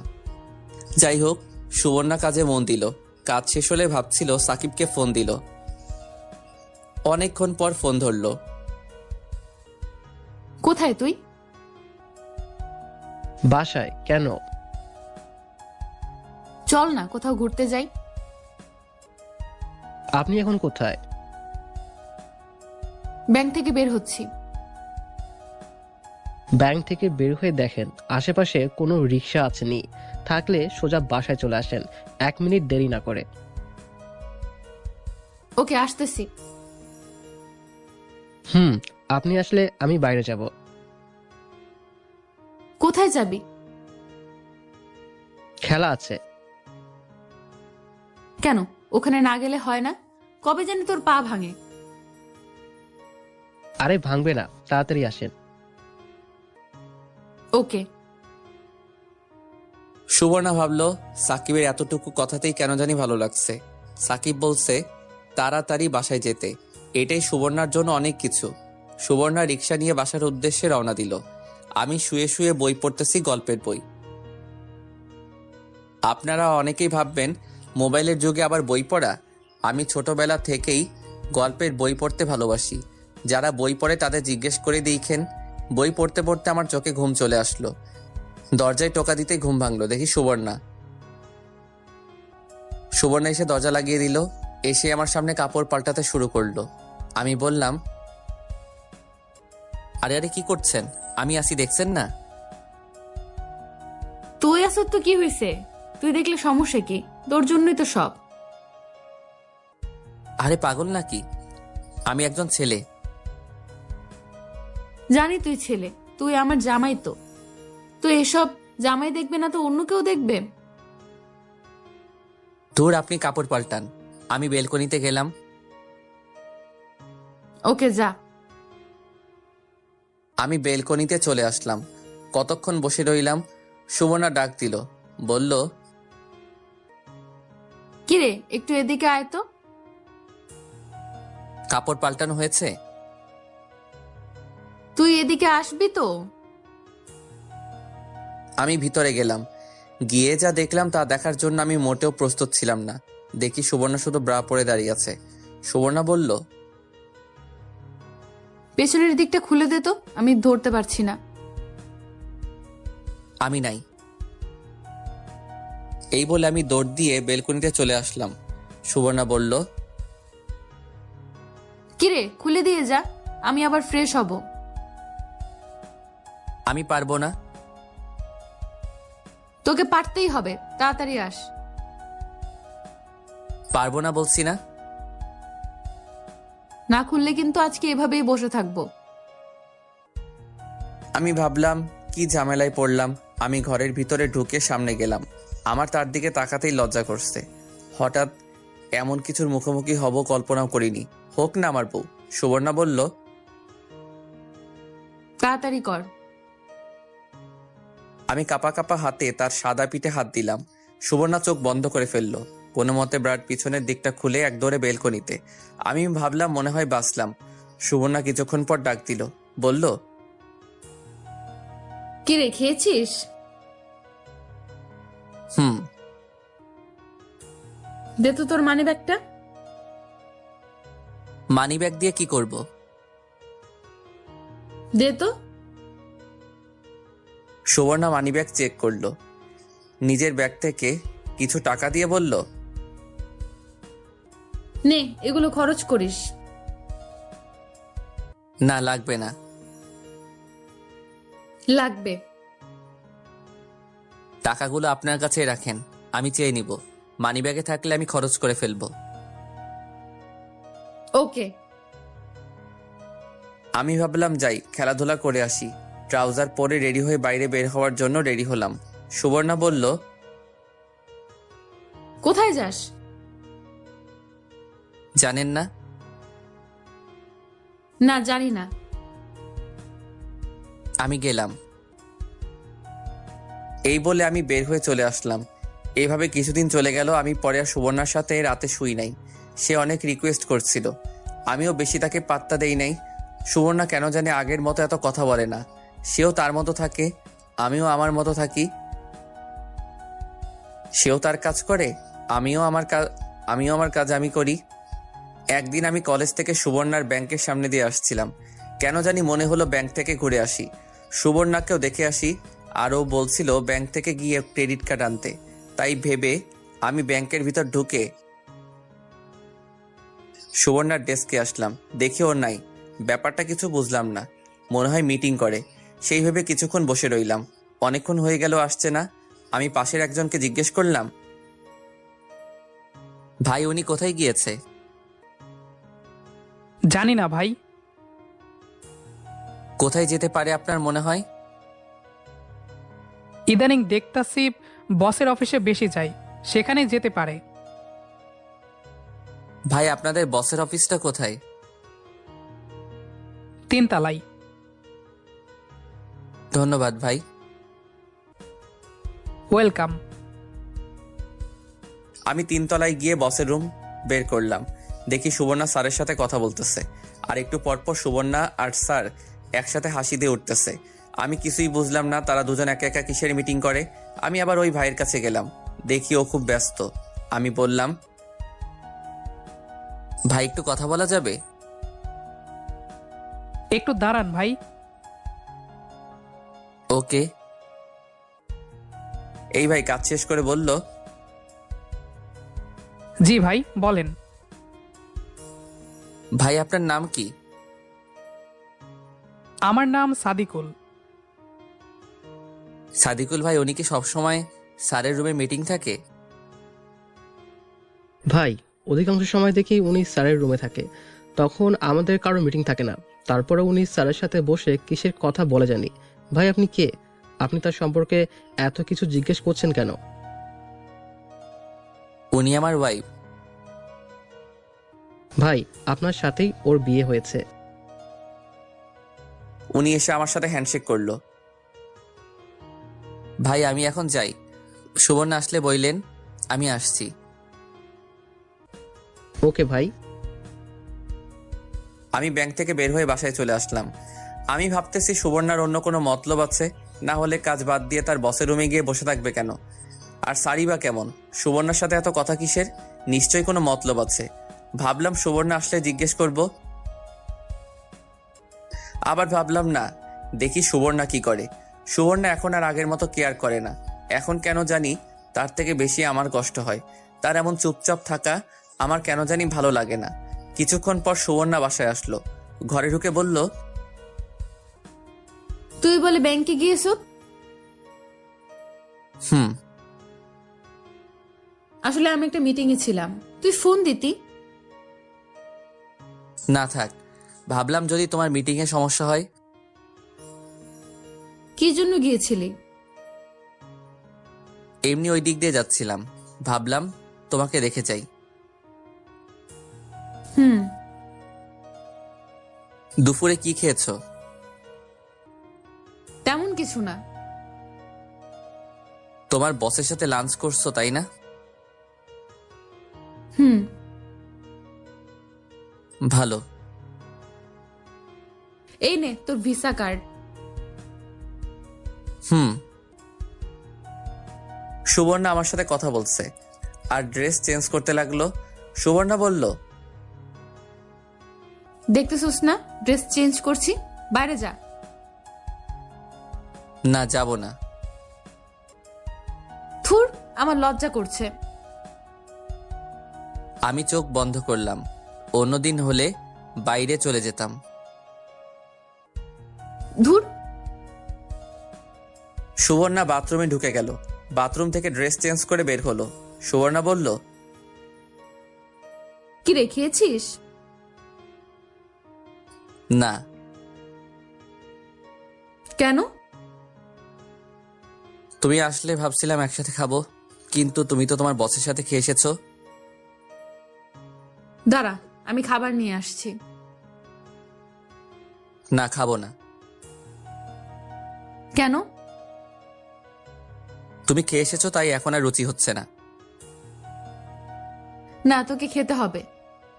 যাই হোক, সুবর্ণা কাজে মন দিল। কাজ শেষ হলে ভাবছিল সাকিবকে ফোন দিল। অনেকক্ষণ পর ফোন ধরলো। কোথায় তুই? বাসায়। কেন? চল না কোথাও ঘুরতে যাই। আপনি এখন কোথায়? ব্যাংক থেকে বের হচ্ছি। ব্যাংক থেকে বের হয়ে দেখেন আশেপাশে কোনো রিক্সা আসেনি। থাকলে সোজা বাসায় চলে আসেন, 1 মিনিট দেরি না করে। ওকে, আসতেছি। আপনি আসলে আমি বাইরে যাব। কোথায় যাবি? খেলা আছে। কেন, ওখানে না গেলে হয় না? কবে জানি তোর পা ভাঙে। আরে ভাঙবে না, তাড়াতাড়ি আসেন। ওকে। সুবর্ণা ভাবলো সাকিবের এতটুকু কথাতেই কেন জানি ভালো লাগছে। সাকিব বলছে তাড়াতাড়ি বাসায় যেতে, এটাই সুবর্ণার জন্য অনেক কিছু। সুবর্ণা রিক্সা নিয়ে বাসার উদ্দেশ্যে রওনা দিল। আমি শুয়ে শুয়ে বই পড়তেছি, গল্পের বই। আপনারা অনেকেই ভাববেন মোবাইলের যুগে আবার বই পড়া। আমি ছোটবেলা থেকেই গল্পের বই পড়তে ভালোবাসি। যারা বই পড়ে তাদের জিজ্ঞেস করে দেখেন। বই পড়তে পড়তে আমার চোখে ঘুম চলে আসলো। দরজায় টোকা দিতে ঘুম ভাঙলো, দেখি সুবর্ণা। সুবর্ণা এসে দরজা লাগিয়ে দিল। এসে আমার সামনে কাপড় পাল্টাতে শুরু করলো। আমি বললাম, আরে আরে কি করছেন? আমি আসি, দেখছেন না? তুই আসর তো কি হয়েছে? তুই দেখলে সমস্যা কি? তোর জন্যই তো সব। আরে পাগল নাকি? আমি একজন ছেলে। জানি তুই ছেলে, তুই আমার জামাই তো। তুই এসব জামাই দেখবে না তো অন্য কেউ দেখবে? ধুর, আপনি কাপড় পাল্টান। আমি বেলকনিতে গেলাম। ওকে, যা। আমি বেলকনিতে চলে আসলাম। কতক্ষণ বসে রইলাম। সুবর্ণা ডাক দিল, বলল, কিরে, একটু এদিকে আয় তো। কাপড় পাল্টানো হয়েছে? তুই এদিকে আসবি তো? আমি ভিতরে গেলাম। গিয়ে যা দেখলাম তা দেখার জন্য আমি মোটেও প্রস্তুত ছিলাম না। দেখি সুবর্ণা শুধু ব্রা পরে দাঁড়িয়ে আছে। সুবর্ণা বলল, পেছনের দিকটা খুলে দে তো, আমি ধরতে পারছি না। আমি নাই। এই বলে আমি দৌড় দিয়ে বেলকনিতে চলে আসলাম। সুবর্ণা বলল, কিরে, খুলে দিয়ে যা, আমি আবার ফ্রেশ হব। আমি পারবো না। তোকে পারতেই হবে, তাড়াতাড়ি আস। পারবো না বলছি না। না খুললে কিন্তু আজকে এভাবেই বসে থাকবো। আমি ভাবলাম কি ঝামেলায় পড়লাম। আমি ঘরের ভিতরে ঢুকে সামনে গেলাম। আমার তার দিকে তাকাতেই লজ্জা করছে। হঠাৎ এমন কিছুর মুখোমুখি হব কল্পনাও করিনি। হোক না আমার বউ। সুবর্ণা বলল, তাড়াতাড়ি কর। আমি কাপা কাপা হাতে তার সাদা পিঠে হাত দিলাম। সুবর্ণা চোখ বন্ধ করে ফেললো। কোনো মতে ব্রাড পিছনের দিকটা খুলে এক দৌড়ে বেলকনিতে। আমি ভাবলাম মনে হয় বাঁচলাম। সুবর্ণা কিছুক্ষণ পর ডাক দিল, বলল, কিরে, খেয়েছিস? হুম। দে তো তোর মানি ব্যাগটা। মানি ব্যাগ দিয়ে কি করব? দে তো। সুবর্ণা মানি ব্যাগ চেক করলো। নিজের ব্যাগ থেকে কিছু টাকা দিয়ে বলল, নে, এগুলো খরচ করিস। না লাগবে না। লাগবে। টাকাগুলো আপনার কাছে রাখেন, আমি চেয়ে নিব। মানিব্যাগে থাকলে আমি খরচ করে ফেলবো। ওকে। আমি ভাবলাম যাই খেলাধুলা করে আসি। ট্রাউজার পরে রেডি হয়ে বাইরে বের হওয়ার জন্য রেডি হলাম। সুবর্ণা বলল, কোথায় যাস? জানেন না? না, জানি না। আমি গেলাম। এই বলে আমি বের হয়ে চলে আসলাম। এইভাবে কিছুদিন চলে গেল। আমি পরে আর সুবর্ণার সাথে রাতে শুই নাই। সে অনেক রিকোয়েস্ট করছিল, আমিও বেশি তাকে পাত্তা দেই নাই। সুবর্ণা কেন জানি আগের মতো এত কথা বলে না। সেও তার মতো থাকে, আমিও আমার মতো থাকি। সেও তার কাজ করে, আমিও আমার কাজ আমি করি। একদিন আমি কলেজ থেকে সুবর্ণার ব্যাংকের সামনে দিয়ে আসছিলাম। কেন জানি মনে হলো ব্যাংক থেকে ঘুরে আসি, সুবর্ণাকেও দেখে আসি। আর ও বলছিল ব্যাংক থেকে গিয়ে ক্রেডিট কার্ড আনতে। তাই ভেবে আমি ব্যাংকের ভিতর ঢুকে সুবর্ণার ডেস্কে আসলাম। দেখি ও নাই। ব্যাপারটা কিছু বুঝলাম না, মনে হয় মিটিং করে। সেই ভেবে কিছুক্ষণ বসে রইলাম। অনেকক্ষণ হয়ে গেল আসছে না। আমি পাশের একজনকে জিজ্ঞেস করলাম, ভাই উনি কোথায় গিয়েছে? জানি না ভাই। কোথায় যেতে পারে আপনার মনে হয়? ইদানিং দেখতাছি বসের অফিসে বেশি যাই, সেখানে যেতে পারে। ভাই আপনাদের বসের অফিসটা কোথায়? 3 তলায়। ধন্যবাদ ভাই। ওয়েলকাম। আমি 3 তলায় গিয়ে বসের রুম বের করলাম। দেখি সুবর্ণা স্যারের সাথে কথা বলতেছে। আর একটু পরপর সুবর্ণা আর স্যার একসাথে হাসি দিয়ে উঠতেছে। আমি কিছুই বুঝলাম না তারা দুজন একা একা কিসের মিটিং করে। আমি আবার ওই ভাইয়ের কাছে গেলাম, দেখি ও খুব ব্যস্ত। আমি বললাম, ভাই একটু কথা বলা যাবে? একটু দাঁড়ান ভাই। ওকে। এই ভাই কাজ শেষ করে বলল, জি ভাই বলেন। ভাই আপনার নাম কি? আমার নাম সাদিকুল। সাদিকুল ভাই, উনি কি সবসময় স্যারের রুমে মিটিং থাকে? ভাই অধিকাংশ সময় দেখি উনি স্যারের রুমে থাকে, তখন আমাদের কারো মিটিং থাকে না। তারপরে উনি স্যারের সাথে বসে কিসের কথা বলে জানি। ভাই আপনি কে? আপনি তার সম্পর্কে এত কিছু জিজ্ঞেস করছেন কেন? উনি আমার ওয়াইফ। ভাই আপনার সাথেই ওর বিয়ে হয়েছে। উনি এসে আমার সাথে হ্যান্ডশেক করলো। ভাই আমি এখন যাই, সুবর্ণা আসলে বইলেন। আমি আসছি। ওকে ভাই। আমি ব্যাংক থেকে বের হয়ে বাসায় চলে আসলাম। আমি ভাবতেছি সুবর্ণার অন্য কোনো মতলব আছে, না হলে কাজ বাদ দিয়ে তার বসের রুমে গিয়ে বসে থাকবে কেন? আর সারি বা কেমন? সুবর্ণার সাথে এত কথা কিসের? নিশ্চয়ই কোনো মতলব আছে। ভাবলাম সুবর্ণা আসলে জিজ্ঞেস করব। আবার ভাবলাম না, দেখি সুবর্ণা কি করে। সুবর্ণা এখন আর আগের মতো কেয়ার করে না। এখন কেন জানি তার থেকে বেশি আমার কষ্ট হয়। তার এমন চুপচাপ থাকা আমার কেন জানি ভালো লাগে না। কিছুক্ষণ পর সুবর্ণা বাসায় আসলো। ঘরে ঢুকে বলল, তুই বলে ব্যাংকে গিয়েছ? হুম। আসলে আমি একটা মিটিং এ ছিলাম, তুই ফোন দিতি। না থাক, ভাবলাম যদি তোমার মিটিং এ সমস্যা হয়। কি জন্য গিয়েছিলি? এমনি ওই দিক দিয়ে যাচ্ছিলাম, ভাবলাম তোমাকে রেখে যাই। হুম। দুপুরে কি খেয়েছো? তেমন কিছু না। তোমার বসের সাথে লাঞ্চ করছো তাই না? হুম। ভালো। এই নে তোর ভিসা কার্ড। হুম। সুবর্ণা আমার সাথে কথা বলছে আর ড্রেস চেঞ্জ করতে লাগলো। সুবর্ণা বলল, দেখতেছিস না ড্রেস চেঞ্জ করছি, বাইরে যা। না যাব না। থুর, আমার লজ্জা করছে। আমি চোখ বন্ধ করলাম। অন্যদিন হলে বাইরে চলে যেতাম। ধুর। সুবর্ণা বাথরুমে ঢুকে গেল। বাথরুম থেকে ড্রেস চেঞ্জ করে বের হলো। সুবর্ণা বলল, কি রে, খেয়েছিস? না। কেন? তুমি আসলে ভাবছিলাম একসাথে খাবো, কিন্তু তুমি তো তোমার বসের সাথে খেয়ে এসেছো। দাঁড়া, আমি খাবার নিয়ে আসছি। না, খাবো না। কেন? তুমি খেয়ে এসেছো, তাই এখন আর রুচি হচ্ছে না। না, তোকে খেতে হবে।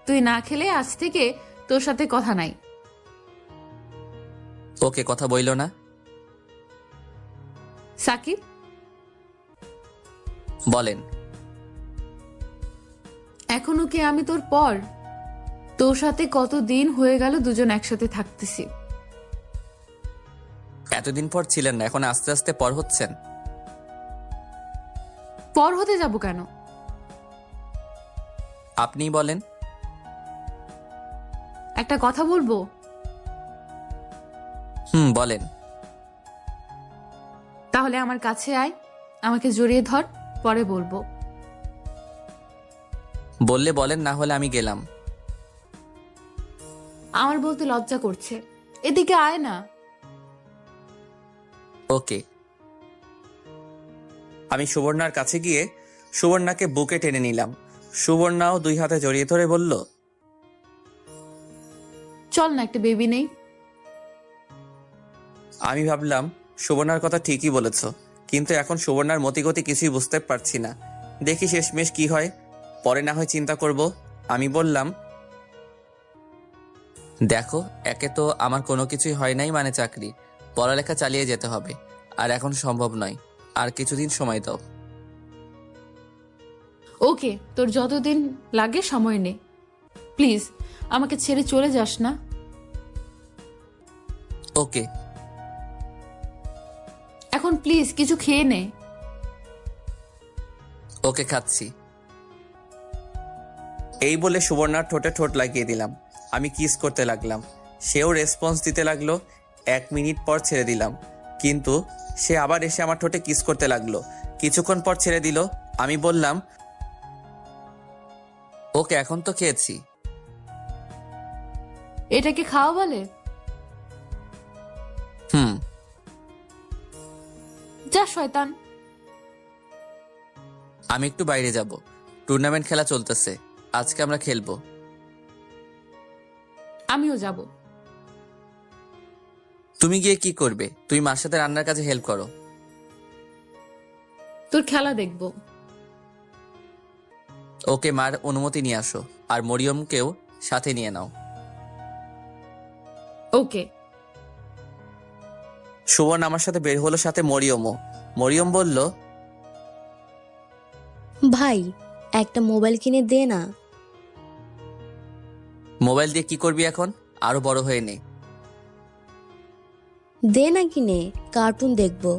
তুই না খেলে আজ থেকে তোর সাথে কথা নাই। ওকে, কথা বইলো না। সাকিব, বলেন। এখনো কি আমি তোর পর? তোর সাথে কতদিন হয়ে গেল দুজন একসাথে থাকতেছি। এতদিন পর ছিলেন না, এখন আস্তে আস্তে পর হচ্ছেন। পর হতে যাব কেন? আপনিই বলেন। একটা কথা বলবো? বলেন। তাহলে আমার কাছে আয়, আমাকে জড়িয়ে ধর, পরে বলবো। বললে বলেন, না হলে আমি গেলাম। আমার বলতে লজ্জা করছে, এদিকে আয় না। ওকে। আমি সুবর্ণার কাছে গিয়ে সুবর্ণাকে বুকে টেনে নিলাম। সুবর্ণাও 2 হাতে জড়িয়ে ধরে বলল, চল না, একটা বেবি নেই। আমি ভাবলাম সুবর্ণার কথা ঠিকই বলেছ, কিন্তু এখন সুবর্ণার মতিগতি কিছুই বুঝতে পারছি না। দেখি শেষমেশ কি হয়, পরে না হয় চিন্তা করব। আমি বললাম, দেখো, একে তো আমার কোনো কিছুই হয় নাই, মানে চাকরি, পড়ালেখা চালিয়ে যেতে হবে, আর এখন সম্ভব নয়। আর কিছুদিন সময় দাও। ওকে, তোর যতদিন লাগে সময় নে। প্লিজ আমাকে ছেড়ে চলে যাস না। ওকে। এখন প্লিজ কিছু খেয়ে নে। ওকে, খাচ্ছি। এই বলে সুবর্ণার ঠোঁটে ঠোঁট লাগিয়ে দিলাম। আমি কিস করতে লাগলাম, সেও রেসপন্স দিতে লাগলো। 1 মিনিট পর ছেড়ে দিলাম, কিন্তু সে আবার এসে আমার ঠোঁটে কিস করতে লাগলো। কিছুক্ষণ পর ছেড়ে দিল। আমি বললাম, ওকে, এখন তো খেয়েছি। এটাকে খাওয়া বলে? যা শয়তান। আমি একটু বাইরে যাব, টুর্নামেন্ট খেলা চলতেছে, আজকে আমরা খেলবো। আমিও যাব। তুমি গিয়ে কি করবে? তুমি মার সাথে রান্নার কাজে হেল্প করো। তোর খেলা দেখব। ওকে, মার অনুমতি নিয়ে আসো, আর মরিয়মকেও সাথে নিয়ে নাও। ওকে। সুবর্ণ আমার সাথে বের হলো, সাথে মরিয়মও। মরিয়ম বলল, ভাই, একটা মোবাইল কিনে দে না। মোবাইল দিয়ে কি করবি এখন? আরো বড় হয়ে নে। দে না কিনে, কার্টুন দেখবো।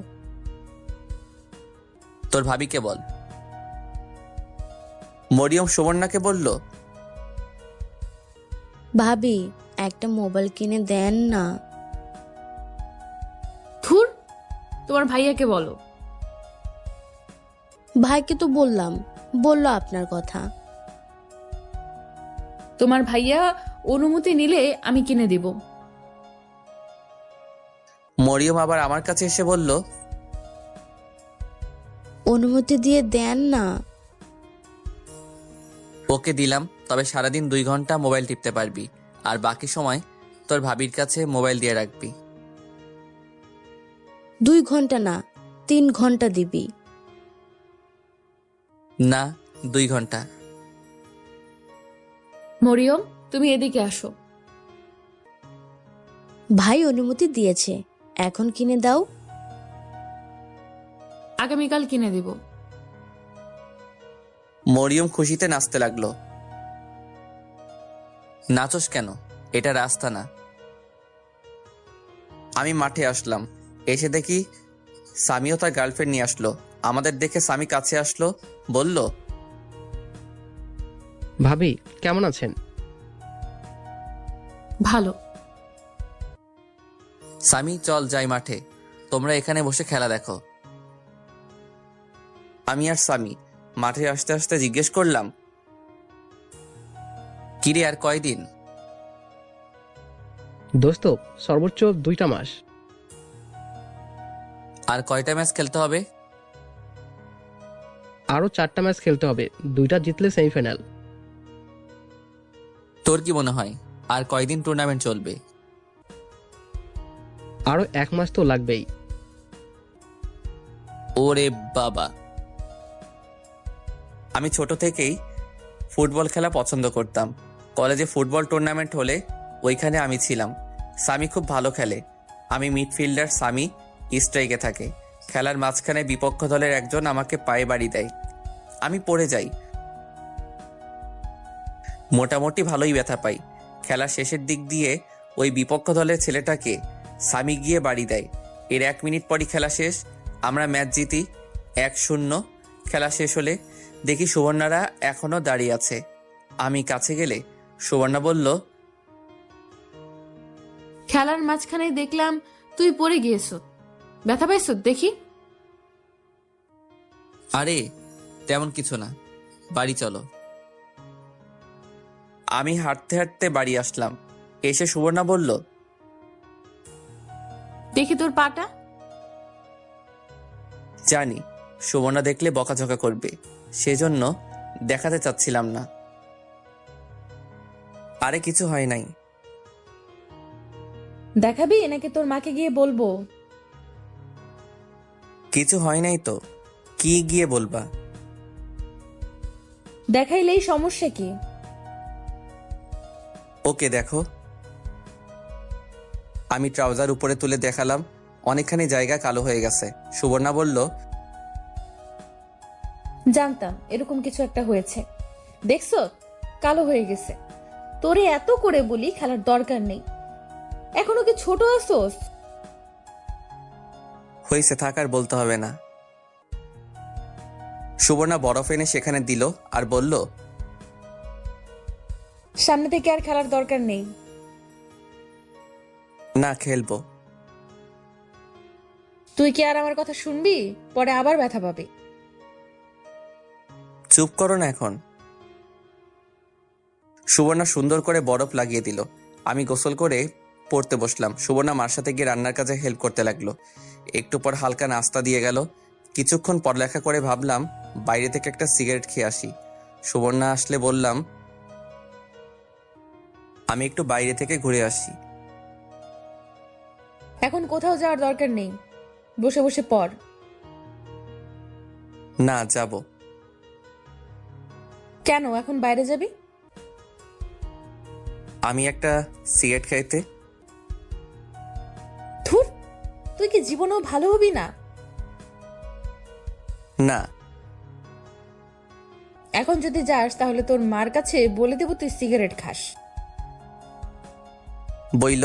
তোর ভাবিকে বল। মরিয়ম সুবর্ণাকে বলল, ভাবি, একটা মোবাইল কিনে দেন না। ধুর, তোমার ভাইয়াকে বলো। ভাইকে তো বললাম, বলল আপনার কথা। তোমার ভাইয়া অনুমতি নিলে আমি কিনে দিব। মরিয়ম আবার আমার কাছে এসে বলল, অনুমতি দিয়ে দেন না। ওকে দিলাম, তবে সারাদিন 2 ঘন্টা মোবাইল টিপতে পারবি, আর বাকি সময় তোর ভাবির কাছে মোবাইল দিয়ে রাখবি। 2 ঘন্টা না, 3 ঘন্টা দিবি। না, 2 ঘন্টা। মরিয়ম, তুমি এদিকে আসো। ভাই অনুমতি দিয়েছে, এখন কিনে দাও। আগামীকাল কিনে দিব। মরিয়ম খুশিতে নাচতে লাগলো। নাচস কেন? এটা রাস্তা না। আমি মাঠে আসলাম, এসে দেখি সামিও তার গার্লফ্রেন্ড নিয়ে আসলো। আমাদের দেখে সামি কাছে আসলো, বলল, ভাবি, কেমন আছেন? ভালো। সামি, চল যাই মাঠে, তোমরা এখানে বসে খেলা দেখো। আমি আর সামি মাঠে আসতে আসতে জিজ্ঞেস করলাম, কিরে আর কয়দিন? দোস্ত, সর্বোচ্চ 2টা মাস। আর কয়টা ম্যাচ খেলতে হবে? আরো 4টা ম্যাচ খেলতে হবে, 2টা জিতলে সেমিফাইনাল। তোর কি মনে হয় আর কয়দিন টুর্নামেন্ট চলবে? আরো 1 মাস তো লাগবেই। ওরে বাবা! আমি ছোট থেকেই ফুটবল খেলা পছন্দ করতাম। কলেজে ফুটবল টুর্নামেন্ট হলে ওইখানে আমি ছিলাম। সামি খুব ভালো খেলে। আমি মিডফিল্ডার, সামি স্ট্রাইকে থাকে। খেলার মাঝখানে বিপক্ষ দলের একজন আমাকে পায়ে বাড়ি দেয়, আমি পড়ে যাই। মোটামুটি ভালোই ব্যথা পাই। খেলার শেষের দিক দিয়ে ওই বিপক্ষ দলের ছেলেটাকে সামি গিয়ে বাড়ি দেয়। এর 1 মিনিট পরই খেলা শেষ। আমরা ম্যাচ জিতি 1-0। খেলা শেষ হলে দেখি সুবর্ণারা এখনো দাঁড়িয়ে আছে। আমি কাছে গেলে সুবর্ণা বলল, খেলার মাঝখানে দেখলাম তুই পড়ে গিয়েছ, ব্যথা পাইছ দেখি। আরে তেমন কিছু না, বাড়ি চলো। আমি হাঁটতে হাঁটতে বাড়ি আসলাম। এসে সুবর্ণা বলল, দেখি তোর পাটা। জানি সুবর্ণা দেখলে বকাঝকা করবে, সেজন্য দেখাতে চাচ্ছিলাম না। আরে কিছু হয় নাই। দেখাবি নাকি তোর মাকে গিয়ে বলবো? কিছু হয় নাই তো, কি গিয়ে বলবা? দেখাইলেই সমস্যা কি? ওকে দেখো। আমি ট্রাউজার উপরে তুলে দেখালাম, অনেকখানি জায়গা কালো হয়ে গেছে। সুবর্ণা বলল, জানতাম এরকম কিছু একটা হয়েছে। দেখছো, কালো হয়ে গেছে। তোরে এত করে বলি খেলার দরকার নেই, এখনো কি ছোট আসোস? হয়েছে, থাক আর বলতে হবে না। সুবর্ণা বরফ এনে সেখানে দিল আর বলল, সামনে থেকে আর খেলার দরকার নেই। না খেলবো। তুই কি আর আমার কথা শুনবি? পরে আবার ব্যথা পাবে। চুপ করো না এখন। সুবর্ণা সুন্দর করে বরফ লাগিয়ে দিল। আমি গোসল করে পড়তে বসলাম। সুবর্ণা মার সাথে গিয়ে রান্নার কাজে হেল্প করতে লাগলো। একটু পর হালকা নাস্তা দিয়ে গেল। কিছুক্ষণ পড়ালেখা করে ভাবলাম বাইরে থেকে একটা সিগারেট খেয়ে আসি। সুবর্ণা আসলে বললাম, আমি একটু বাইরে থেকে ঘুরে আসি। এখন কোথাও যাওয়ার দরকার নেই, বসে বসে পড়। না, যাব। কেন এখন বাইরে যাবি? আমি একটা সিগারেট খাইতে। ধুর, তুই কি জীবনেও ভালো হবি না? না। এখন যদি যাস তাহলে তোর মার কাছে বলে দেব তুই সিগারেট খাস। বইল।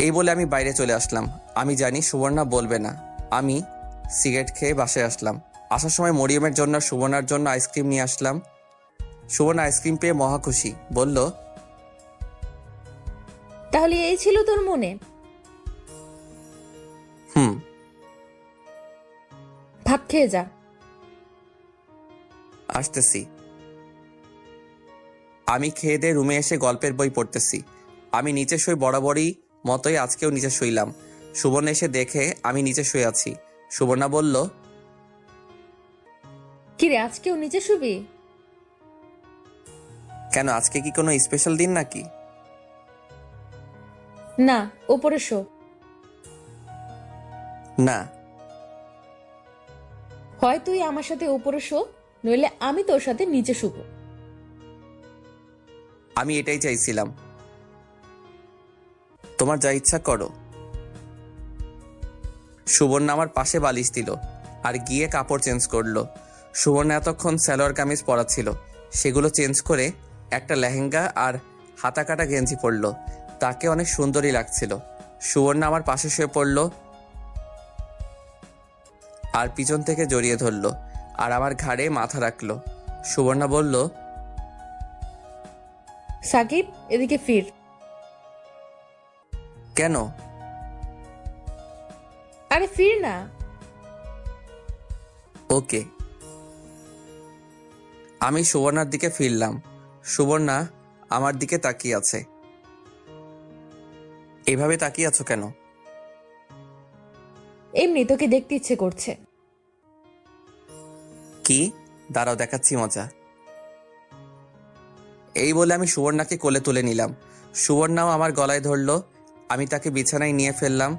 এই বলে আমি বাইরে চলে আসলাম। আমি জানি সুবর্ণা বলবে না। আমি সিগারেট খেয়ে বাসায় আসলাম। আসার সময় মরিয়মের জন্য আর সুবর্ণার জন্য আইসক্রিম নিয়ে আসলাম। সুবর্ণা আইসক্রিম পেয়ে মহা খুশি, বলল, তাহলে এই ছিল তোর মনে? হুম। ভাত খেয়ে যা। আসতেছি। আমি খেয়ে দিয়ে রুমে এসে গল্পের বই পড়তেছি। আমি নিচে শুই বরাবরই মতোই আজকেও নিচে শুইলাম। সুবর্ণা এসে দেখে আমি নিচে শুয়ে আছি। সুবর্ণা বলল, কিরে আজকেও নিচে শুবি? কেন, আজকে কি কোনো স্পেশাল দিন নাকি? না, ওপরে শো। না। হয় তুই আমার সাথে ওপরে শো, নইলে আমি তোর সাথে নিচে শুব। আমি এটাই চাইছিলাম। তোমার যা ইচ্ছা করো। সুবর্ণা আমার পাশে বালিশ দিল আর গিয়ে কাপড় চেঞ্জ করলো। সুবর্ণা এতক্ষণ সালোয়ার কামিজ পরা ছিল, সেগুলো চেঞ্জ করে একটা লেহেঙ্গা আর হাতা কাটা গেঞ্জি পরলো। তাকে অনেক সুন্দরী লাগছিল। সুবর্ণা আমার পাশে শুয়ে পড়লো আর পিছন থেকে জড়িয়ে ধরলো আর আমার ঘাড়ে মাথা রাখলো। সুবর্ণা বলল, সাকিব, এদিকে ফির। কেন? আরে ফির না। ওকে। আমি সুবর্ণার দিকে ফিরলাম। সুবর্ণা আমার দিকে তাকিয়ে আছে। এভাবে তাকিয়ে আছো কেন? এমনি তোকে দেখতে ইচ্ছে করছে। কি? দাঁড়াও, দেখাচ্ছি মজা। এই বলে আমি সুবর্ণাকে কোলে তুলে নিলাম। সুবর্ণাও আমার গলায় ধরলো। আমি তাকে বিছানায় নিয়ে ফেললাম।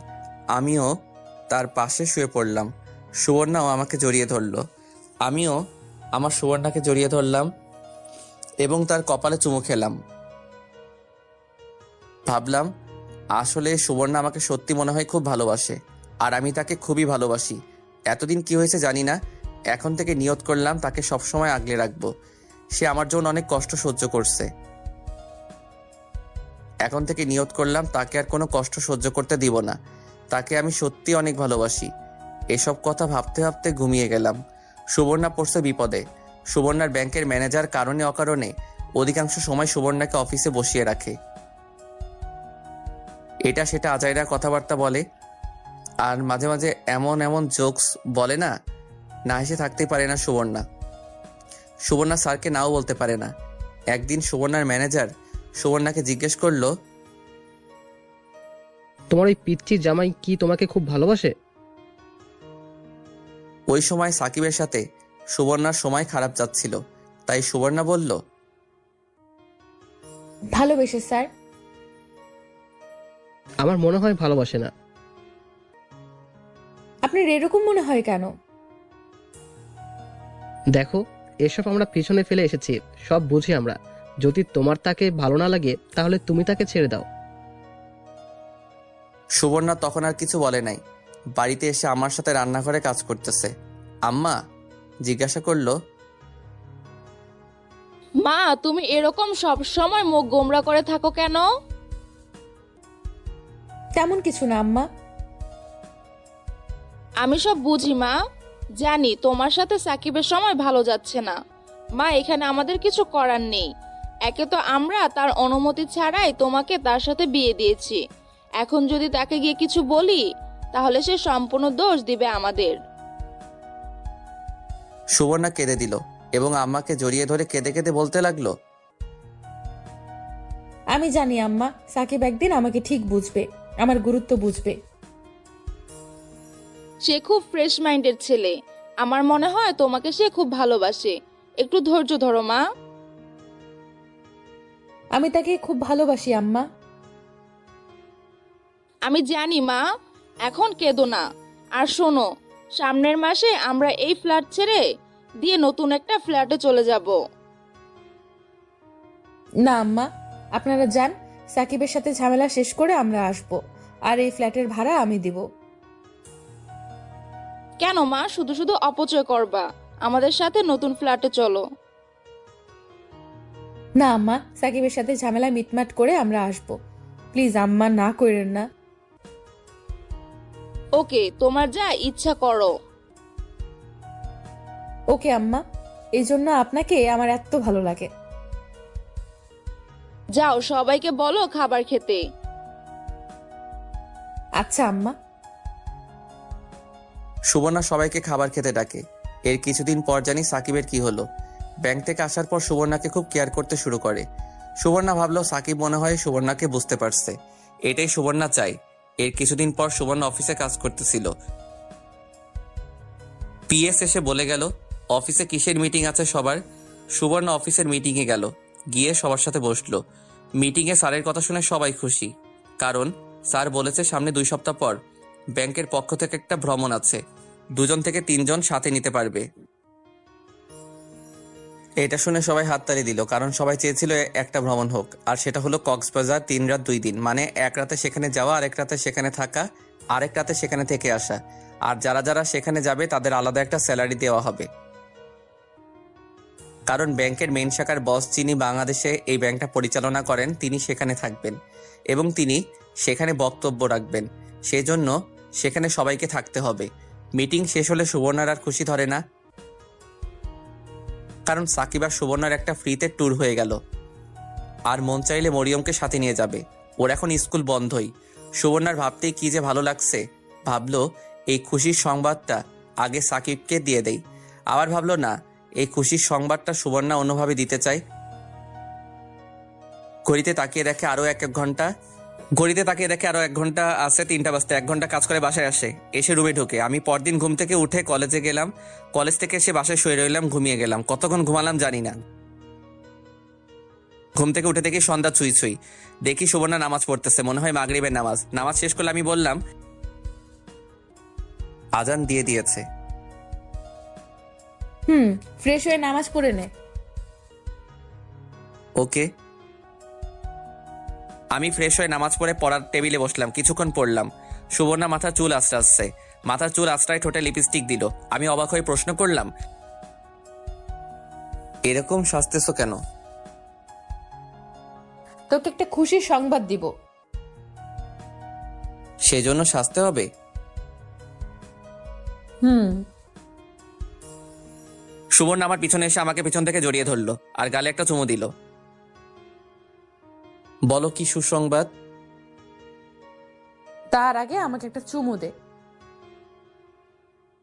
আমিও তার পাশে শুয়ে পড়লাম। সুবর্ণাও আমাকে জড়িয়ে ধরলো। আমিও আমার সুবর্ণাকে জড়িয়ে ধরলাম এবং তার কপালে চুমু খেলাম। ভাবলাম, আসলে সুবর্ণা আমাকে সত্যি মনে হয় খুব ভালোবাসে, আর আমি তাকে খুবই ভালোবাসি। এতদিন কি হয়েছে জানি না, এখন থেকে নিয়ত করলাম তাকে সবসময় আগলে রাখবো। সে আমার জন্য অনেক কষ্ট সহ্য করছে। এখন থেকে নিয়ত করলাম তাকে আর কোনো কষ্ট সহ্য করতে দিব না। তাকে আমি সত্যি অনেক ভালোবাসি। এসব কথা ভাবতে ভাবতে ঘুমিয়ে গেলাম। সুবর্ণা পড়ছে বিপদে। সুবর্ণার ব্যাংকের ম্যানেজার কারণে অকারণে অধিকাংশ সময় সুবর্ণাকে অফিসে বসিয়ে রাখে। এটা সেটা আজাইরা কথাবার্তা বলে, আর মাঝে মাঝে এমন এমন জোকস বলে না, না হেসে থাকতেই পারে না সুবর্ণা। সুবর্ণা স্যারকে নাও বলতে পারে না। একদিন সুবর্ণার ম্যানেজার সুবর্ণাকে জিজ্ঞেস করলো, তোমার ওই পিচ্চি জামাই কি তোমাকে খুব ভালোবাসে? ওই সময় সাকিবের সাথে সুবর্ণার সময় খারাপ যাচ্ছিল, তাই সুবর্ণা বলল, ভালোবেসে স্যার। আমার মনে হয় ভালোবাসে না। আপনার এরকম মনে হয় কেন? দেখো, এসব আমরা পিছনে ফেলে এসেছি, সব বুঝি আমরা। যদি তোমার তাকে ভালো না লাগে তাহলে তুমি তাকে ছেড়ে দাও। সুবর্ণা তখন আর কিছু বলে নাই। বাড়িতে এসে আমার সাথে রান্নাঘরে কাজ করতেছে। আম্মা জিজ্ঞাসা করলো, মা, তুমি এরকম সব সময় মুখ গোমরা করে থাকো কেন? তেমন কিছু না আম্মা। আমি সব বুঝি মা, জানি তোমার সাথে সাকিবের সময় ভালো যাচ্ছে না। মা, এখানে আমাদের কিছু করার নেই। একে তো আমরা তার অনুমতি ছাড়াই তোমাকে তার সাথে বিয়ে দিয়েছি। এখন যদি তাকে গিয়ে কিছু বলি, তাহলে সে সম্পূর্ণ দোষ দিবে আমাদের। সুবর্ণা কেঁদে দিল এবং আম্মাকে জড়িয়ে ধরে কেঁদে কেঁদে বলতে লাগলো, আমি জানি আম্মা, সাকিব একদিন আমাকে ঠিক বুঝবে, আমার গুরুত্ব বুঝবে। সে খুব ফ্রেশ মাইন্ডের ছেলে। আমার মনে হয় তোমাকে সে খুব ভালোবাসে। একটু ধৈর্য ধরো মা। আমি তাকে খুব ভালোবাসি আম্মা। আমি জানি মা, এখন কেঁদো না। আর শোনো, সামনের মাসে আমরা এই ফ্ল্যাট ছেড়ে দিয়ে নতুন একটা ফ্ল্যাটে চলে যাব। না আম্মা, আপনারা যান, সাকিবের সাথে ঝামেলা শেষ করে আমরা আসব, আর এই ফ্ল্যাটের ভাড়া আমি দিব। কেন মা শুধু শুধু অপচয় করবা? আমাদের সাথে নতুন ফ্ল্যাটে চলো। না আম্মা, সাকিবের সাথে ঝামেলা মিটমাট করে আমরা আসব। প্লিজ আম্মা, না করেন না। ওকে, তোমার যা ইচ্ছা করো। ওকে আম্মা, এই জন্য আপনাকে আমার এত ভালো লাগে। যাও, সবাইকে বলো খাবার খেতে। আচ্ছা আম্মা। সুবর্ণা সবাইকে খাবার খেতে ডাকে। এর কিছুদিন পর জানি সাকিবের কি হলো। ব্যাংক থেকে আসার পর সুবর্ণাকে খুব কেয়ার করতে শুরু করে। সুবর্ণা ভাবলো সাকিব মনে হয় সুবর্ণাকে বুঝতে পারছে, এটাই সুবর্ণা চাই। এর কিছুদিন পর সুবর্ণা অফিসে কাজ করতেছিল। পিএস এসে বলে গেল, অফিসে কিসের মিটিং আছে সবার। সুবর্ণা অফিসের মিটিংয়ে গেল, গিয়ে সবার সাথে বসলো। মিটিংয়ে স্যারের কথা শুনে সবাই খুশি, কারণ স্যার বলেছে সামনে 2 সপ্তাহ পর ব্যাংকের পক্ষ থেকে একটা ভ্রমণ আছে, 2 থেকে 3 জন সাথে নিতে পারবে। এটা শুনে সবাই হাততালি দিল, কারণ সবাই চেয়েছিল একটা ভ্রমণ হোক, আর সেটা হলো কক্সবাজার 3 রাত 2 দিন, মানে 1 রাতে সেখানে যাওয়া, আরেক রাতে সেখানে থাকা, আরেক রাতে সেখানে থেকে আসা। আর যারা যারা সেখানে যাবে তাদের আলাদা একটা স্যালারি দেওয়া হবে। কারণ ব্যাংকের মেইন শাখার বস যিনি বাংলাদেশে এই ব্যাংকটা পরিচালনা করেন, তিনি সেখানে থাকবেন এবং তিনি সেখানে বক্তব্য রাখবেন। সেজন্য সেখানে সবাইকে থাকতে হবে। মিটিং শেষ হলে সুবর্ণার আর খুশি ধরে না, কারণ সাকিব আর সুবর্ণার একটা ফ্রিতে ট্যুর হয়ে গেল। আর মন চাইলে মরিয়মকে সাথে নিয়ে যাবে, ওর এখন স্কুল বন্ধই। সুবর্ণার ভাবতেই কি যে ভালো লাগছে। ভাবলো এই খুশির সংবাদটা আগে সাকিবকে দিয়ে দেই, আবার ভাবলো না এই খুশির সংবাদটা সুবর্ণা অন্যভাবে দিতে চাই। ঘড়িতে তাকিয়ে দেখে আরো এক ঘন্টা আছে, 3টা বাজতে। 1 ঘন্টা কাজ করে বাসায় আসে, এসে রুমে ঢোকে। আমি পরদিন ঘুম থেকে উঠে কলেজে গেলাম। কলেজ থেকে এসে বাসায় শুয়ে রইলাম, ঘুমিয়ে গেলাম। কতক্ষণ ঘুমালাম জানি না। ঘুম থেকে উঠে দেখি সন্ধ্যা ছুঁই ছুঁই। দেখি সুবর্ণা নামাজ পড়তেছে, মনে হয় মাগরিবের নামাজ। নামাজ শেষ করলে আমি বললাম, আজান দিয়ে দিয়েছে। ফ্রেশ হয়ে নামাজ পড়ে নে। ওকে। আমি ফ্রেশ হয়ে নামাজ পড়ে পড়ার টেবিলে বসলাম, কিছুক্ষণ পড়লাম। সুবর্ণা মাথার চুল আঁচড়াচ্ছে। মাথার চুল আঁচড়ায় ঠোঁটে লিপস্টিক দিল। আমি অবাক হয়ে প্রশ্ন করলাম, এরকম সাজতেছো কেন? তোকে একটা খুশির সংবাদ দিব। সেজন্য সাজতে হবে? সুবর্ণা আমার পিছনে এসে আমাকে পিছন থেকে জড়িয়ে ধরলো আর গালে একটা চুমু দিল। বলো কি সুসংবাদ? তার আগে আমাকে একটা চুমু দে।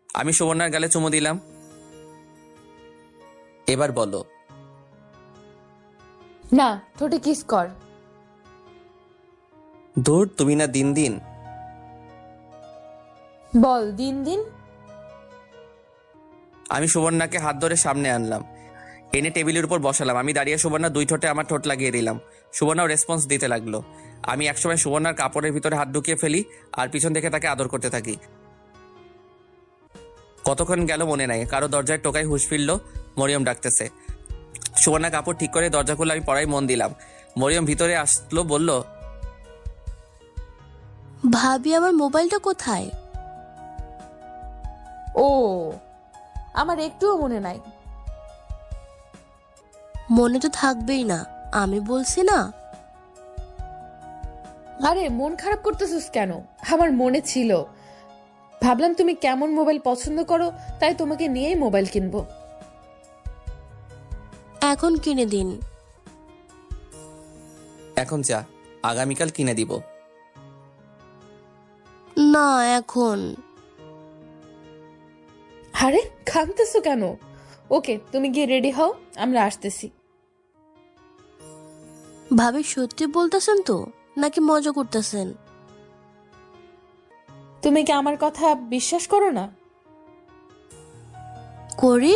আমি সুবর্ণার গালে চুমু দিলাম। এবার বলো। না, ঠোঁটে কিস কর। দূর, তুমি না দিন দিন। বল দিন দিন। আমি সুবর্ণাকে হাত ধরে সামনে আনলাম, এনে টেবিলের উপর বসালাম। আমি দাঁড়িয়ে সুবর্ণা 2 ঠোঁটে আমার ঠোঁট লাগিয়ে দিলাম। সুবর্ণাও রেসপন্স দিতে লাগলো। আমি একসময় সুবর্ণার কাপড়ের ভিতরে হাত ঢুকিয়ে ফেলি আর পিছন থেকে তাকে আদর করতে থাকি। কতক্ষণ গেল মনে নাই। কারো দরজায় টোকায় হুঁশ ফিরল। মরিয়ম ডাকতেছে। সুবর্ণা কাপড় ঠিক করে দরজা খুলে আমি পড়ায় মন দিলাম। মরিয়ম ভিতরে আসলো, বলল, ভাবি আমার মোবাইলটা কোথায়? ও, আমার একটুও মনে নাই। মনে তো থাকবেই না, আমি বলছি না। আরে মন খারাপ করতেছিস কেন? আমার মনে ছিল। ভাবলাম তুমি কেমন মোবাইল পছন্দ করো, তাই তোমাকে নিয়েই মোবাইল কিনবো। এখন কিনে দিন। এখন যা, আগামীকাল কিনে দিব। না এখন। আরে খামতেছো কেন? ওকে, তুমি গিয়ে রেডি হও, আমরা আসতেছি। ভাবি সত্যি বলতেছেন তো নাকি মজা করতেছেন? তুমি কি আমার কথা বিশ্বাস করো না? করি।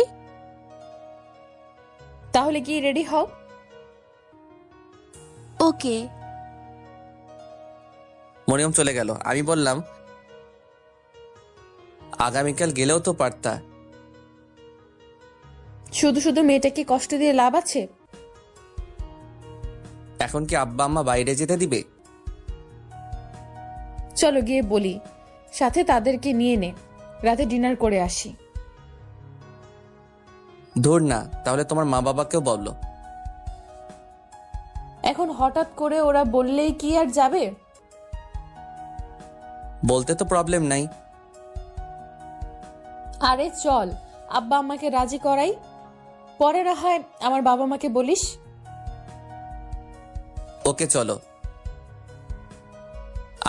তাহলে গিয়ে রেডি হও। ওকে। মরিয়ম চলে গেল। আমি বললাম, আগামীকাল গেলেও তো পারতা। শুধু শুধু মেয়েটাকে কষ্ট দিয়ে লাভ আছে? এখন কি আব্বা আম্মা বাইরে যেতে দিবে? চলো গিয়ে বলি, সাথে তাদেরকে নিয়ে নে, রাতে ডিনার করে আসি। ধুর না, তাহলে তোমার মা বাবাকেও বললো। এখন হঠাৎ করে ওরা বললেই কি আর যাবে? বলতে তো প্রবলেম নাই। আরে চল, আব্বা আম্মাকে রাজি করাই, পরে না হয় আমার বাবা মাকে বলিস। ওকে চলো।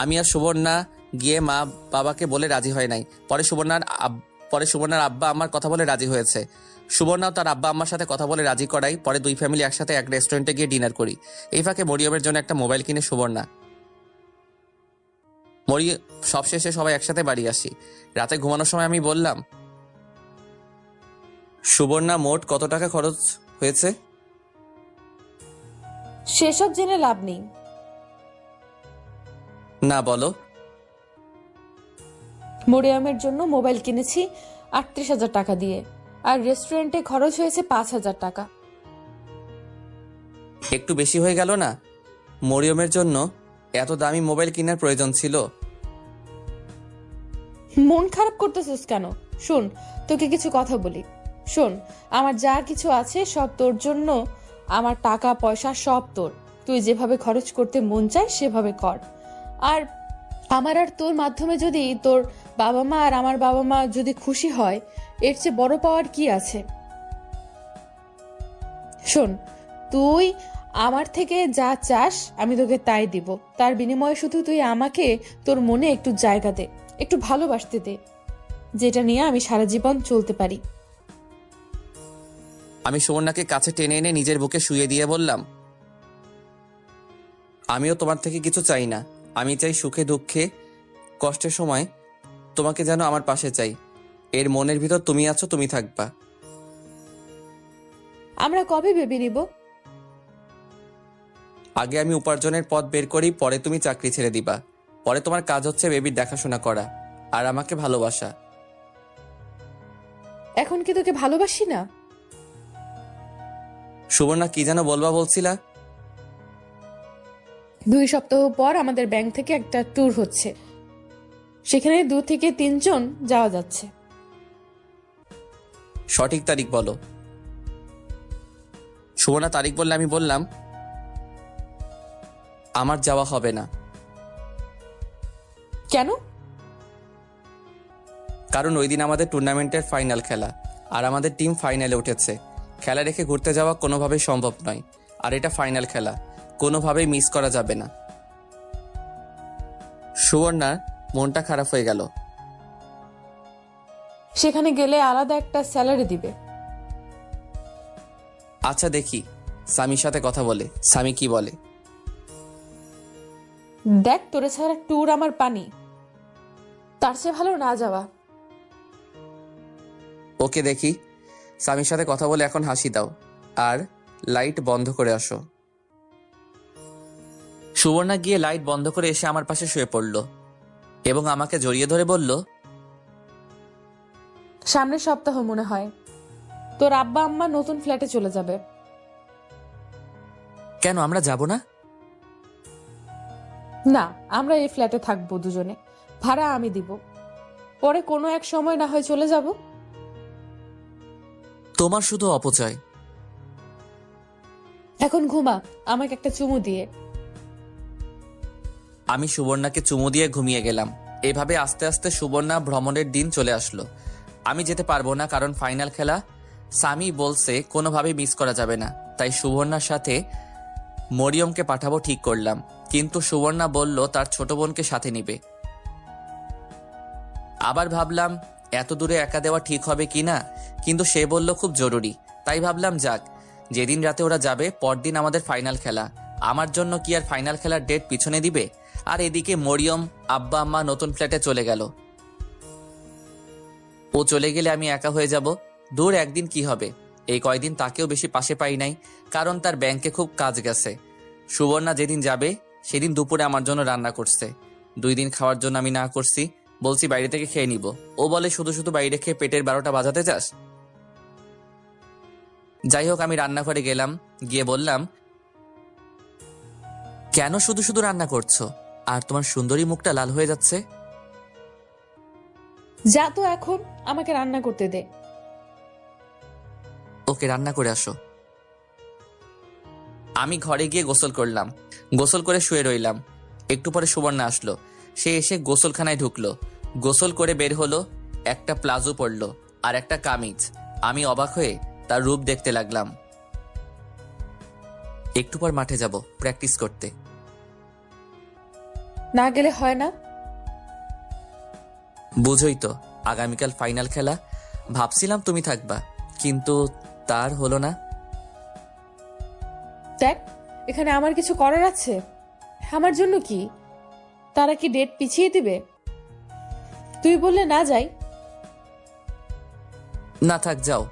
আমি আর সুবর্ণা গিয়ে মা বাবাকে বলে রাজি হয় নাই। পরে সুবর্ণার আব্বা আমার কথা বলে রাজি হয়েছে। সুবর্ণাও তার আব্বা আম্মার সাথে কথা বলে রাজি করাই। পরে 2 ফ্যামিলি একসাথে এক রেস্টুরেন্টে গিয়ে ডিনার করি। এই ফাঁকে মরিয়মের জন্য একটা মোবাইল কিনে সুবর্ণা। সবশেষে সবাই একসাথে বাড়ি আসি। রাতে ঘুমানোর সময় আমি বললাম, সুবর্ণা মোট কত টাকা খরচ হয়েছে? সেসব জেনে লাভ নেই। না, বলো। মরিয়মের জন্য মোবাইল কিনেছি 38,000 টাকা দিয়ে, আর রেস্টুরেন্টে খরচ হয়েছে 5,000 টাকা। একটু বেশি হয়ে গেল না? মরিয়মের জন্য এত দামি মোবাইল কেনার প্রয়োজন ছিল? মন খারাপ করতেছিস কেন? শোন, তোকে কিছু কথা বলি। শোন, আমার যা কিছু আছে সব তোর জন্য। আমার টাকা পয়সা সব তোর। তুই যেভাবে খরচ করতে মন চায় সেভাবে কর। আর আমার আর তোর মাধ্যমে যদি তোর বাবা মা আর আমার বাবা মা যদি খুশি হয়, এর চেয়ে বড় পাওয়ার কি আছে? শোন, তুই আমার থেকে যা চাস আমি তোকে তাই দিব। তার বিনিময়ে শুধু তুই আমাকে তোর মনে একটু জায়গা দে, একটু ভালোবাসতে দে, যেটা নিয়ে আমি সারা জীবন চলতে পারি। আমি সুবর্ণাকে কাছে টেনে এনে নিজের বুকে শুয়ে দিয়ে বললাম, আমিও তোমার থেকে কিছু চাই না। আমি চাই সুখে দুঃখে কষ্টের সময় তোমাকে যেন আমার পাশে চাই। এর মনের ভিতর তুমি আছো, তুমি থাকবা। আমরা কবে বেবি নিব? আগে আমি উপার্জনের পথ বের করি, পরে তুমি চাকরি ছেড়ে দিবা। পরে তোমার কাজ হচ্ছে বেবির দেখাশোনা করা আর আমাকে ভালোবাসা। এখন কি তোকে ভালোবাসি না? সুবর্ণা কি যেন বলবা বলছিলা? 2 সপ্তাহ পর আমাদের ব্যাংক থেকে একটা ট্যুর হচ্ছে, সেখানে 2 থেকে 3 জন যাওয়া যাচ্ছে। সঠিক তারিখ বলো। সুবর্ণা তারিখ বললে আমি বললাম, আমার যাওয়া হবে না। কেন? কারণ ওই দিন আমাদের টুর্নামেন্টের ফাইনাল খেলা, আর আমাদের টিম ফাইনালে উঠেছে। খেলা রেখে ঘুরতে যাওয়া কোনোভাবেই সম্ভব নয়, আর এটা ফাইনাল খেলা, কোনোভাবেই মিস করা যাবে না। সুবর্ণার মনটা খারাপ হয়ে গেল। সেখানে গেলে আলাদা একটা স্যালারি দিবে। আচ্ছা দেখি স্বামীর সাথে কথা বলে, স্বামী কি বলে। দেখ, তোরে ছাড়া ট্যুর আমার পানি, তার চেয়ে ভালো না যাওয়া। ওকে দেখি, স্বামীর সাথে কথা বলে এখন হাসি দাও আর লাইট বন্ধ করে আসো। সুবর্ণা গিয়ে লাইট বন্ধ করে এসে আমার পাশে শুয়ে পড়ল এবং আমাকে জড়িয়ে ধরে বলল, সামনের সপ্তাহ মনে হয় তোর আব্বা আম্মা নতুন ফ্ল্যাটে চলে যাবে। কেন আমরা যাব না? না, আমরা এই ফ্ল্যাটে থাকবো দুজনে, ভাড়া আমি দিব। পরে কোনো এক সময় না হয় চলে যাব। তোমার শুধু অপচয়। এখন ঘুমা, আমাকে একটা চুমু দিয়ে। আমি সুবর্ণাকে চুমু দিয়ে ঘুমিয়ে গেলাম। এভাবে আস্তে আস্তে সুবর্ণা ভ্রমণের দিন চলে আসলো। আমি যেতে পারবো না, কারণ ফাইনাল খেলা। স্বামী বলছে কোনোভাবেই মিস করা যাবে না, তাই সুবর্ণার সাথে মরিয়মকে পাঠাবো ঠিক করলাম। কিন্তু সুবর্ণা বলল তার ছোট বোনকে সাথে নিবে। আবার ভাবলাম এত দূরে একা দেওয়া ঠিক হবে কিনা, কিন্তু সে বলল খুব জরুরি, তাই ভাবলাম যাক। যেদিন রাতে ওরা যাবে পরদিন আমাদের ফাইনাল খেলা, আমার জন্য কি আর ফাইনাল খেলার ডেট পিছনে দিবে? আর এদিকে মরিয়ম আব্বা আম্মা নতুন ফ্ল্যাটে চলে গেল। ও চলে গেলে আমি একা হয়ে যাব। দূর একদিন কি হবে, এই কয়দিন তাকেও বেশি পাশে পাই নাই, কারণ তার ব্যাংকে খুব কাজ গেছে। সুবর্ণা যেদিন যাবে সেদিন দুপুরে আমার জন্য রান্না করছে। 2 দিন খাওয়ার জন্য আমি না করছি, বলছি বাইরে থেকে খেয়ে নিব। ও বলে শুধু শুধু বাইরে খেয়ে পেটের 12টা বাজাতে চাস? যাই হোক, আমি রান্নাঘরে গেলাম, গিয়ে বললাম, কেন শুধু শুধু রান্না করছো? আর তোমার সুন্দরী মুখটা লাল হয়ে যাচ্ছে। যা তো, এখন আমাকে রান্না করতে দে। ওকে, রান্না করে আসো। আমি ঘরে গিয়ে গোসল করলাম, গোসল করে শুয়ে রইলাম। একটু পরে সুবর্ণা আসলো। সে এসে গোসলখানায় ঢুকলো, গোসল করে বের হলো, একটা প্লাজো পরলো আর একটা কামিজ। আমি অবাক হয়ে তার রূপ দেখতে লাগলাম। একটু পর মাঠে যাব প্র্যাকটিস করতে। না গেলে হয় না? বুঝোই তো, আগামীকাল ফাইনাল খেলা। ভাবছিলাম তুমি থাকবা, কিন্তু তার হলো না। দেখ, এখানে আমার কিছু করার আছে? আমার জন্য কি তারা কি ডেট পিছিয়ে দিবে? তুই বললে না যাই? না থাক, যাও।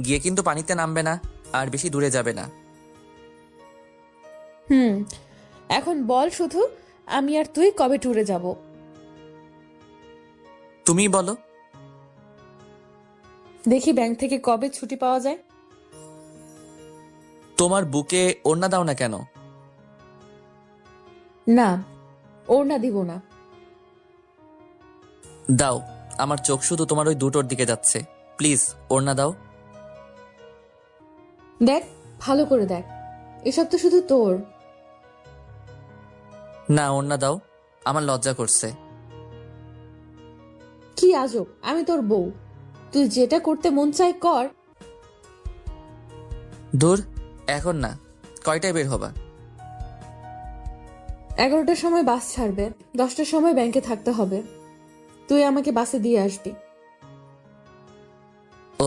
গিয়ে কিন্তু পানিতে নামবে না আর বেশি দূরে যাবে না। এখন বল শুধু, আমি আর তুই কবে ট্যুরে যাব? তুমি বলো। দেখি ব্যাংক থেকে কবে ছুটি পাওয়া যায়। তোমার বুকে ওড়না দাও না কেন? না, ওড়না দিব না। দাও, আমার চোখ শুধু তোমার ওই দুটোর দিকে যাচ্ছে। প্লিজ ওড়না দাও। দেখ, ভালো করে দেখ, এসব তো শুধু তোর। না, ওড়না দাও, আমার লজ্জা করছে। কি আজব, আমি তোর বউ, তুই যেটা করতে মন চায় কর। দূর, এখন না। কয়টায় বের হবা? 11টার সময় বাস ছাড়বে, 10টার সময় ব্যাংকে থাকতে হবে। তুই আমাকে বাসে দিয়ে আসবি।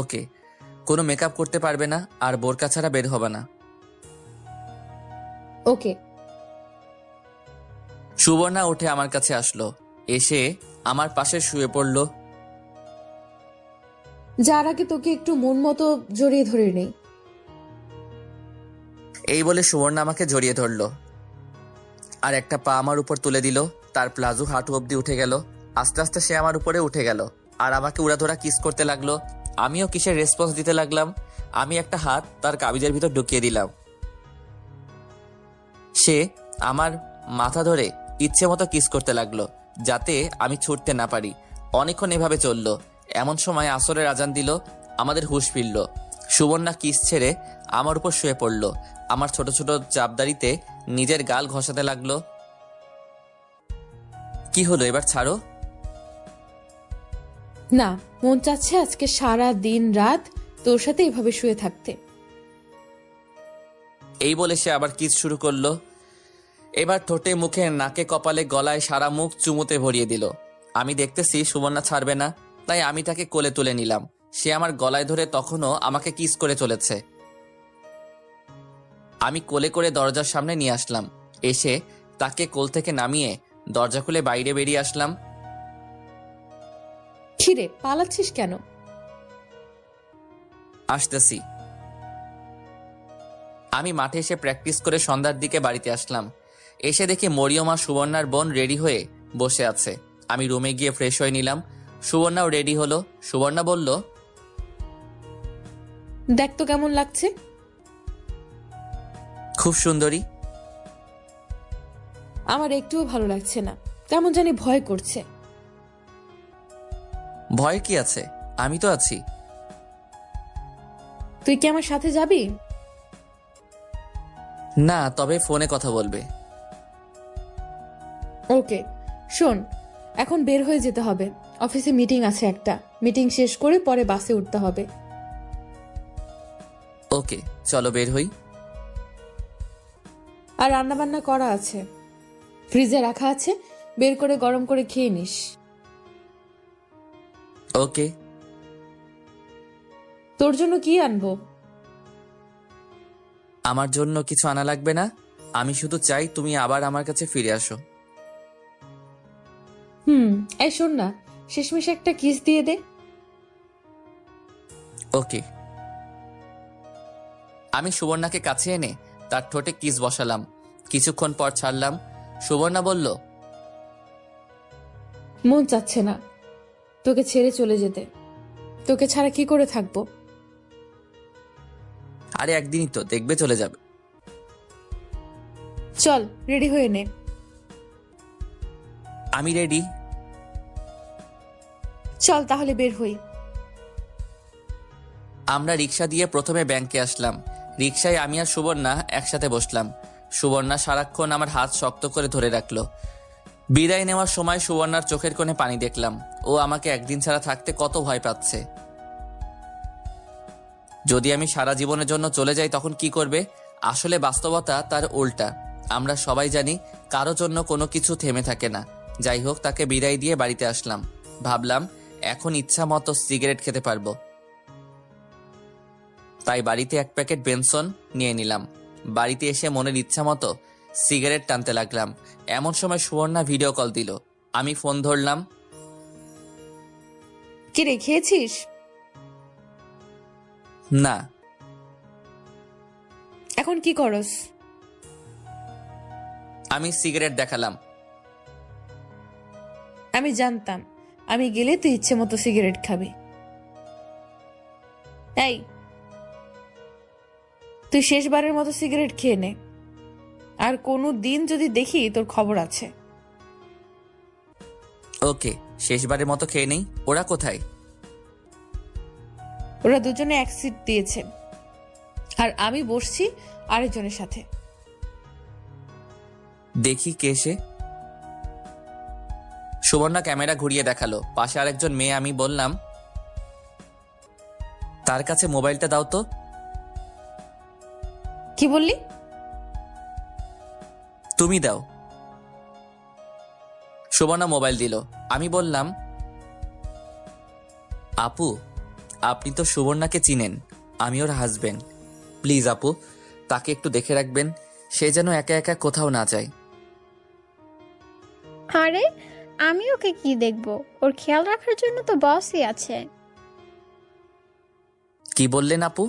ওকে, কোনো মেকআপ করতে পারবে না আর বোরকা ছাড়া বের হবে না। ওকে। সুবর্ণা উঠে আমার কাছে আসলো, এসে আমার পাশে শুয়ে পড়ল। যার আগে তোকে একটু মন মতো জড়িয়ে ধরে নেই। এই বলে সুবর্ণা আমাকে জড়িয়ে ধরলো আর একটা পা আমার উপর তুলে দিল। তার প্লাজো হাঁটু অব্দি উঠে গেল। আস্তে আস্তে সে আমার উপরে উঠে গেল আর আমাকে উড়াধরা কিস করতে লাগলো। আমিও কিসের রেসপন্স দিতে লাগলাম। আমি একটা হাত তার কাবিজের ভিতর ঢুকিয়ে দিলাম। সে আমার মাথা ধরে ইচ্ছে মতো কিস করতে লাগলো যাতে আমি ছুটতে না পারি। অনেকক্ষণ এভাবে চললো। এমন সময় আসরের আজান দিল, আমাদের হুঁশ ফিরল। সুবর্ণা কিস ছেড়ে আমার উপর শুয়ে পড়ল। আমার ছোট ছোট চাপদারিতে নিজের গাল ঘষাতে লাগলো। কি হলো, এবার ছাড়ো। না, মন চাচ্ছে আজকে সারা দিন রাত তোর সাথে এভাবে শুয়ে থাকতে। এই বলে সে আবার কিস শুরু করলো। এবার ঠোঁটে, মুখে, নাকে, কপালে, গলায় সারা মুখ চুমুতে ভরিয়ে দিল। আমি দেখতেছি সুবর্ণা ছাড়বে না, তাই আমি তাকে কোলে তুলে নিলাম। সে আমার গলায় ধরে তখনও আমাকে কিস করে চলেছে। আমি কোলে করে দরজার সামনে নিয়ে আসলাম। এসে তাকে কোল থেকে নামিয়ে দরজা খুলে বাইরে বেরিয়ে আসলাম। খিরে, পালাচ্ছিস কেন? আসতেছি। আমি মাঠে এসে প্র্যাকটিস করে সন্ধ্যার দিকে বাড়িতে আসলাম। এসে দেখি মরিয়ম আর সুবর্ণার বোন রেডি হয়ে বসে আছে। আমি রুমে গিয়ে ফ্রেশ হয়ে নিলাম। সুবর্ণাও রেডি হলো। সুবর্ণা বলল, দেখ তো কেমন লাগছে। খুব সুন্দরী। আমার একটুও ভালো লাগছে না, কেমন জানি ভয় করছে। ভয় কি আছে, আমি তো আছি। তুই কি আমার সাথে যাবি? না, তবে ফোনে কথা বলবে। ওকে। শোন, এখন বের হয়ে যেতে হবে। অফিসে মিটিং আছে একটা। মিটিং শেষ করে পরে বাসে উঠতে হবে। ওকে, চলো বের হই। আর রান্না বান্না করা আছে, ফ্রিজে রাখা আছে, বের করে গরম করে খেয়ে নিস। ওকে। তোর জন্য কি আনবো? আমার জন্য কিছু আনা লাগবে না। আমি শুধু চাই তুমি আবার আমার কাছে ফিরে আসো। এই শোন না, শেষমেশ একটা কিস দিয়ে দে। ওকে। আমি সুবর্ণাকে কাছে এনে তার ঠোঁটে কিস বসালাম। কিছুক্ষণ পর ছাড়লাম। সুবর্ণা বলল, মন চাচ্ছে না তোকে ছেড়ে চলে যেতে। তোকে ছাড়া কি করে থাকবো? আরে একদিনই তো দেখবে চলে যাবে। চল, রেডি হয়ে নে। আমি রেডি। চল তাহলে বের হই। আমরা রিক্সা দিয়ে প্রথমে ব্যাংকে আসলাম। রিক্সায় আমি আর সুবর্ণা একসাথে বসলাম। সুবর্ণা সারাক্ষণ আমার হাত শক্ত করে ধরে রাখলো। বিদায় নেওয়ার সময় সুবর্ণার চোখের কোণে পানি দেখলাম। ও আমাকে একদিন ছাড়া থাকতে কত ভয় পাচ্ছে। যদি আমি সারা জীবনের জন্য চলে যাই তখন কি করবে? আসলে বাস্তবতা তার উল্টা। আমরা সবাই জানি কারো জন্য কোনো কিছু থেমে থাকে না। যাই হোক, তাকে বিদায় দিয়ে বাড়িতে আসলাম। ভাবলাম এখন ইচ্ছা মতো সিগারেট খেতে পারবো। তাই বাড়িতে এক প্যাকেট বেনসন নিয়ে নিলাম। বাড়িতে এসে মনের ইচ্ছা মতো সিগারেট টানতে লাগলাম। এমন সময় সুবর্ণা ভিডিও কল দিল। আমি ফোন ধরলাম। কি রে, খেয়েছিস? না। এখন কি করস? আমি সিগারেট দেখালাম। আমি জানতাম আমি গেলে তুই ইচ্ছে মতো সিগারেট খাবি। এই, তুই শেষবারের মতো সিগারেট খেয়ে নে। আর কোনো দিন যদি দেখি তোর খবর আছে। ওকে, শেষবারের মতো খেয়ে নেই। ওরা কোথায়? ওরা দুজনে এক সিট দিয়েছে আর আমি বসছি আরেকজনের সাথে। দেখি কে সে। সুবর্ণা ক্যামেরা ঘুরিয়ে দেখালো। পাশে আরেকজন মেয়ে। আমি বললাম, তার কাছে মোবাইলটা দাও তো। কি বললি? তুমি দাও। সুবর্ণা মোবাইল দিল। আমি বললাম, আপু, আপনি তো সুবর্ণাকে চিনেন, আমি ওর হাজবেন্ড। প্লিজ আপু, তাকে একটু দেখে রাখবেন, সে যেন একা একা কোথাও না যায়। আরে আমি ওকে কি দেখবো, ওর খেয়াল রাখার জন্য তো বসই আছে। কি বললেন আপু?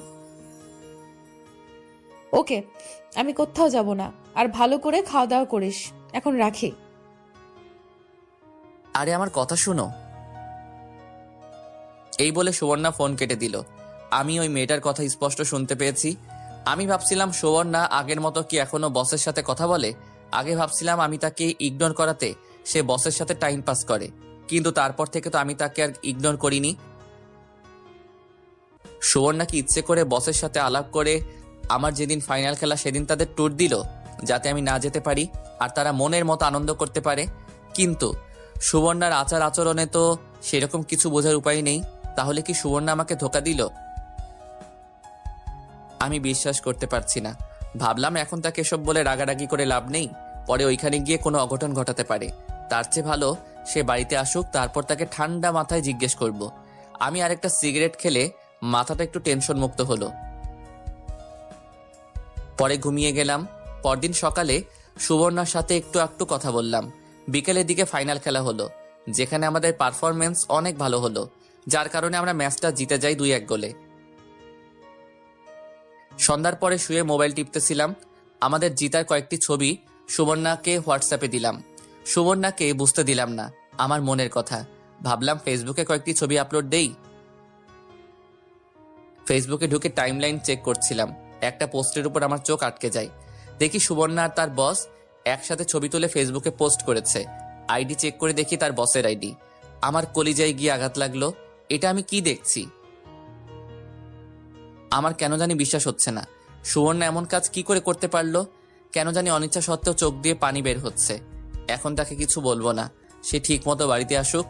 ওকে, আমি কোথাও যাব না। আর ভালো করে খাওয়া দাওয়া করিস। এখন রাখি। আরে আমার কথা শুনো। এই বলে সুবর্ণা ফোন কেটে দিল। আমি ওই মেয়েটার কথা স্পষ্ট শুনতে পেয়েছি। আমি ভাবছিলাম সুবর্ণা আগের মতো কি এখনো বসের সাথে কথা বলে। আগে ভাবছিলাম আমি তাকে ইগনোর করাতে সে বসের সাথে টাইম পাস করে, কিন্তু তারপর থেকে তো আমি তাকে আর ইগনোর করিনি। সুবর্ণা কি ইচ্ছে করে বসের সাথে আলাপ করে আমার যেদিন ফাইনাল খেলা সেদিন তাদের ট্যুর দিল, যাতে আমি না যেতে পারি আর তারা মনের মতো আনন্দ করতে পারে। কিন্তু সুবর্ণার আচার আচরণে তো সেরকম কিছু বোঝার উপায় নেই। তাহলে কি সুবর্ণা আমাকে ধোঁকা দিল? আমি বিশ্বাস করতে পারছি না। ভাবলাম এখন তাকে এসব বলে রাগারাগি করে লাভ নেই, পরে ওইখানে গিয়ে কোনো অঘটন ঘটাতে পারে। তার চেয়ে ভালো সে বাড়িতে আসুক, তারপর তাকে ঠান্ডা মাথায় জিজ্ঞেস করব। আমি আরেকটা সিগারেট খেলে মাথাটা একটু টেনশন মুক্ত হলো। পরে ঘুমিয়ে গেলাম। পরদিন সকালে সুবর্ণার সাথে একটু একটু কথা বললাম। বিকেলের দিকে ফাইনাল খেলা হলো, যেখানে আমাদের পারফরমেন্স অনেক ভালো হলো, যার কারণে আমরা ম্যাচটা জিতে যাই 2-1 গোলে। সন্ধ্যার পরে শুয়ে মোবাইল টিপতেছিলাম। আমাদের জিতার কয়েকটি ছবি সুবর্ণাকে হোয়াটসঅ্যাপে দিলাম। সুবর্ণাকে বুঝতে দিলাম না আমার মনের কথা। ভাবলাম ফেসবুকে কয়েকটি ছবি আপলোড দেই। ফেসবুকে ঢুকে টাইমলাইন চেক করছিলাম। একটা পোস্টের উপর আমার চোখ আটকে যায়। দেখি সুবর্ণা আর তার বস একসাথে ছবি তুলে ফেসবুকে পোস্ট করেছে। আইডি চেক করে দেখি তার বসের আইডি। আমার কলিজায় গিয়ে আঘাত লাগলো। এটা আমি কি দেখছি? আমার কেন জানি বিশ্বাস হচ্ছে না। সুবর্ণা এমন কাজ কি করে করতে পারলো? কেন জানি অনিচ্ছা সত্ত্বেও চোখ দিয়ে পানি বের হচ্ছে। এখন তাকে কিছু বলবো না, সে ঠিক মতো বাড়িতে আসুক,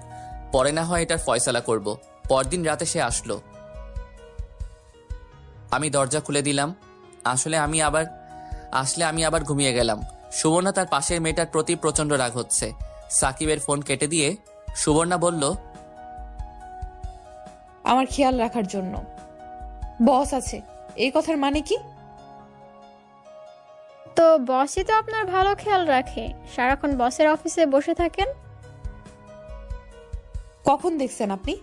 পরে না হয় এটার ফয়সালা করব। পরদিন রাতে সে আসলো। আমি দরজা খুলে দিলাম। আসলে আমি আবার ঘুমিয়ে গেলাম। সুবর্ণা তার পাশের মেয়েটার প্রতি প্রচন্ড রাগ হচ্ছে। সাকিবের ফোন কেটে দিয়ে সুবর্ণা বলল, আমার খেয়াল রাখার জন্য বস আছে, এই কথার মানে কি? তো বসই তো আপনার ভালো খেয়াল রাখে, সারাক্ষণ বসের অফিসে বসে থাকেন। কখন দেখছেন আপনি?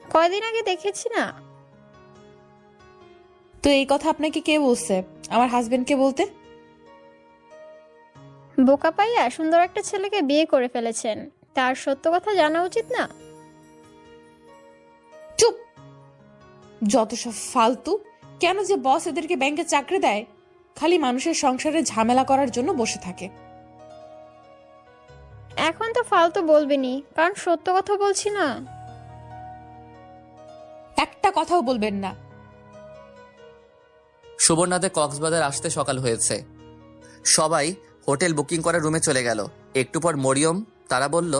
কয়দিন আগে দেখেছি না। তো এই কথা আপনাকে কে বলছে? আমার হাজবেন্ডকে বলতে। বোকা পাইয়া সুন্দর একটা ছেলেকে বিয়ে করে ফেলেছেন, তার সত্য কথা জানা উচিত না? চুপ! যত সব ফালতু। কেন যে বস এদেরকে ব্যাংকে চাকরি দেয়? খালি মানুষের সংসারে ঝামেলা করার জন্য বসে থাকে। এখন তো ফালতু বলবেনি, কারণ সত্য কথা বলছি না। একটা কথাও বলবেন না। সুবর্ণাদের কক্সবাজার আসতে সকাল হয়েছে। সবাই হোটেল বুকিং করে রুমে চলে গেল। একটু পর মরিয়ম তারা বলল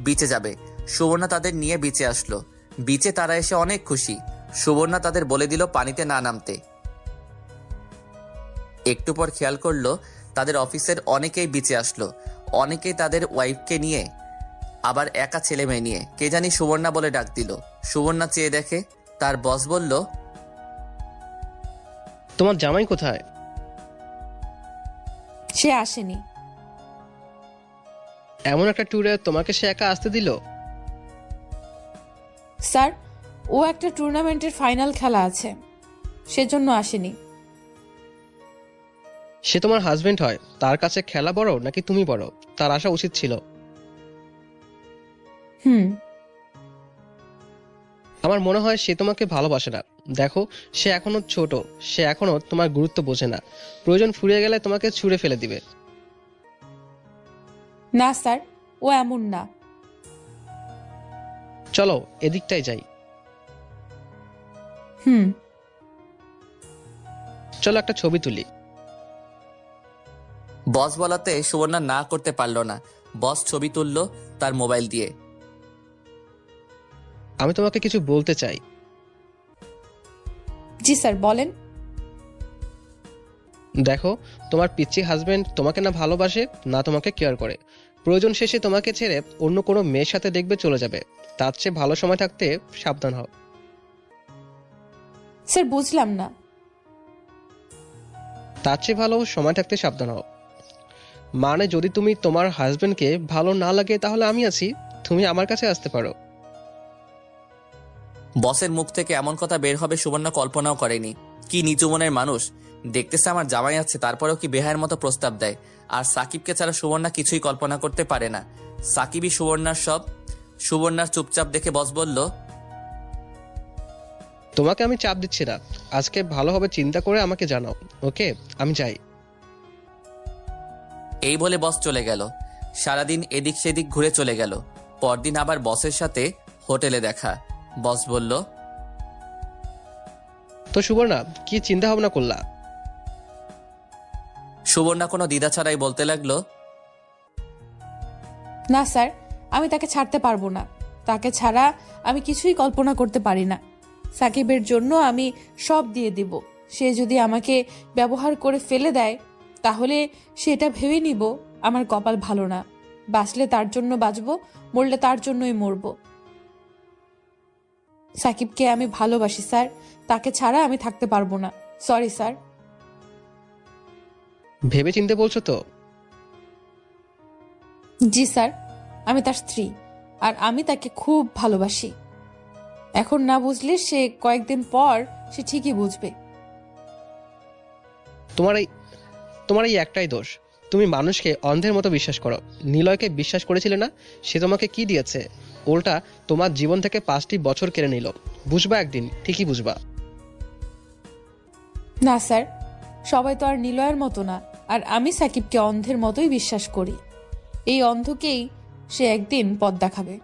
বিচে যাবে। সুবর্ণা তাদের নিয়ে বিচে আসলো। বিচে তারা এসে অনেক খুশি। সুবর্ণা তাদের বলে দিল পানিতে না নামতে। একটু পর খেয়াল করলো তাদের অফিসের অনেকেই বিচে আসলো। অনেকেই তাদের ওয়াইফকে নিয়ে, আবার একা ছেলে মেয়ে নিয়ে। কে জানি সুবর্ণা বলে ডাক দিল। সুবর্ণা চেয়ে দেখে তার বস বলল, তোমার জামাই কোথায়? সে আসেনি। এমন একটা ট্যুরে তোমাকে সে একা আসতে দিল? স্যার, ও একটা টুর্নামেন্টের ফাইনাল খেলা আছে, সেজন্য আসেনি। সে তোমার হাজবেন্ড হয়, তার কাছে খেলা বড় নাকি তুমি বড়? তার আসা উচিত ছিল। আমার মনে হয় সে তোমাকে ভালোবাসে না। দেখো, সে এখনো ছোট, সে এখনো তোমার গুরুত্ব বোঝে না। প্রয়োজন ফুরিয়ে গেলে তোমাকে ছুঁড়ে ফেলে দিবে। না স্যার, ও এমন না। চলো এদিকটাই যাই। চলো একটা ছবি তুলি। বস বলাতে সুবর্ণা না করতে পারলো না। বস ছবি তুললো তার মোবাইল দিয়ে। আমি তোমাকে কিছু বলতে চাই। জি স্যার, বলেন। দেখো, তোমার পিচ্চি হাজবেন্ড তোমাকে না ভালোবাসে না তোমাকে কেয়ার করে। প্রয়োজন শেষে তোমাকে ছেড়ে অন্য কোনো মেয়ের সাথে দেখবে চলে যাবে। তার চেয়ে ভালো সময় থাকতে সাবধান হও। স্যার বুঝলাম না। তার চেয়ে ভালো সময় থাকতে সাবধান হও। মানে যদি তুমি তোমার হাজবেন্ডকে ভালো না লাগে তাহলে আমি আছি, তুমি আমার কাছে আসতে পারো। বসের মুখ থেকে এমন কথা বের হবে সুবর্ণা কল্পনাও করেনি। কি নিচু মনের মানুষ, দেখতেছে আমার জামাই আছে তারপরেও কি বেহায়ের মতো প্রস্তাব দেয়। আর সাকিবকে ছাড়া সুবর্ণা কিছুই কল্পনা করতে পারে না। সাকিবই সুবর্ণার সব। সুবর্ণার চুপচাপ দেখে বস বলল, তোমাকে আমি চাপ দিচ্ছি না, আজকে ভালোভাবে চিন্তা করে আমাকে জানাও। ওকে, আমি যাই। এই বলে বস চলে গেল। সারাদিন এদিক সেদিক ঘুরে চলে গেল। পরদিন আবার বসের সাথে হোটেলে দেখা। বস বলল, তো সুবর্ণা, কি চিন্তা ভাবনা করলা? সুবর্ণা কোনো দ্বিধা ছাড়াই বলতে লাগলো, না স্যার, আমি তাকে ছাড়তে পারবো না। তাকে ছাড়া আমি কিছুই কল্পনা করতে পারি না। সাকিবের জন্য আমি সব দিয়ে দিব। সে যদি আমাকে ব্যবহার করে ফেলে দেয় তাহলে সেটা ভেবে নিব আমার কপাল ভালো না। বাঁচলে তার জন্য বাঁচবো, মরলে তার জন্যই মরবো। সাকিবকে আমি ভালোবাসি স্যার, তাকে ছাড়া আমি থাকতে পারবো না। Sorry sir. ভেবে চিনতে বলছো তো? জি স্যার, আমি তার স্ত্রী আর আমি তাকে খুব ভালোবাসি। এখন না বুঝলে সে কয়েকদিন পর সে ঠিকই বুঝবে। তোমার এই একটাই দোষ, তুমি মানুষকে অন্ধের মতো বিশ্বাস করো। নিলয়কে বিশ্বাস করেছিলে না? সে তোমাকে কি দিয়েছে? উল্টা তোমার জীবন থেকে 5টি বছর কেড়ে নিল। বুঝবা একদিন, ঠিকই বুঝবা। না স্যার, সবাই তো আর নিলয়ের মতো না। আর আমি সাকিবকে অন্ধের মতোই বিশ্বাস করি। এই অন্ধকেই সে একদিন পথ দেখাবে।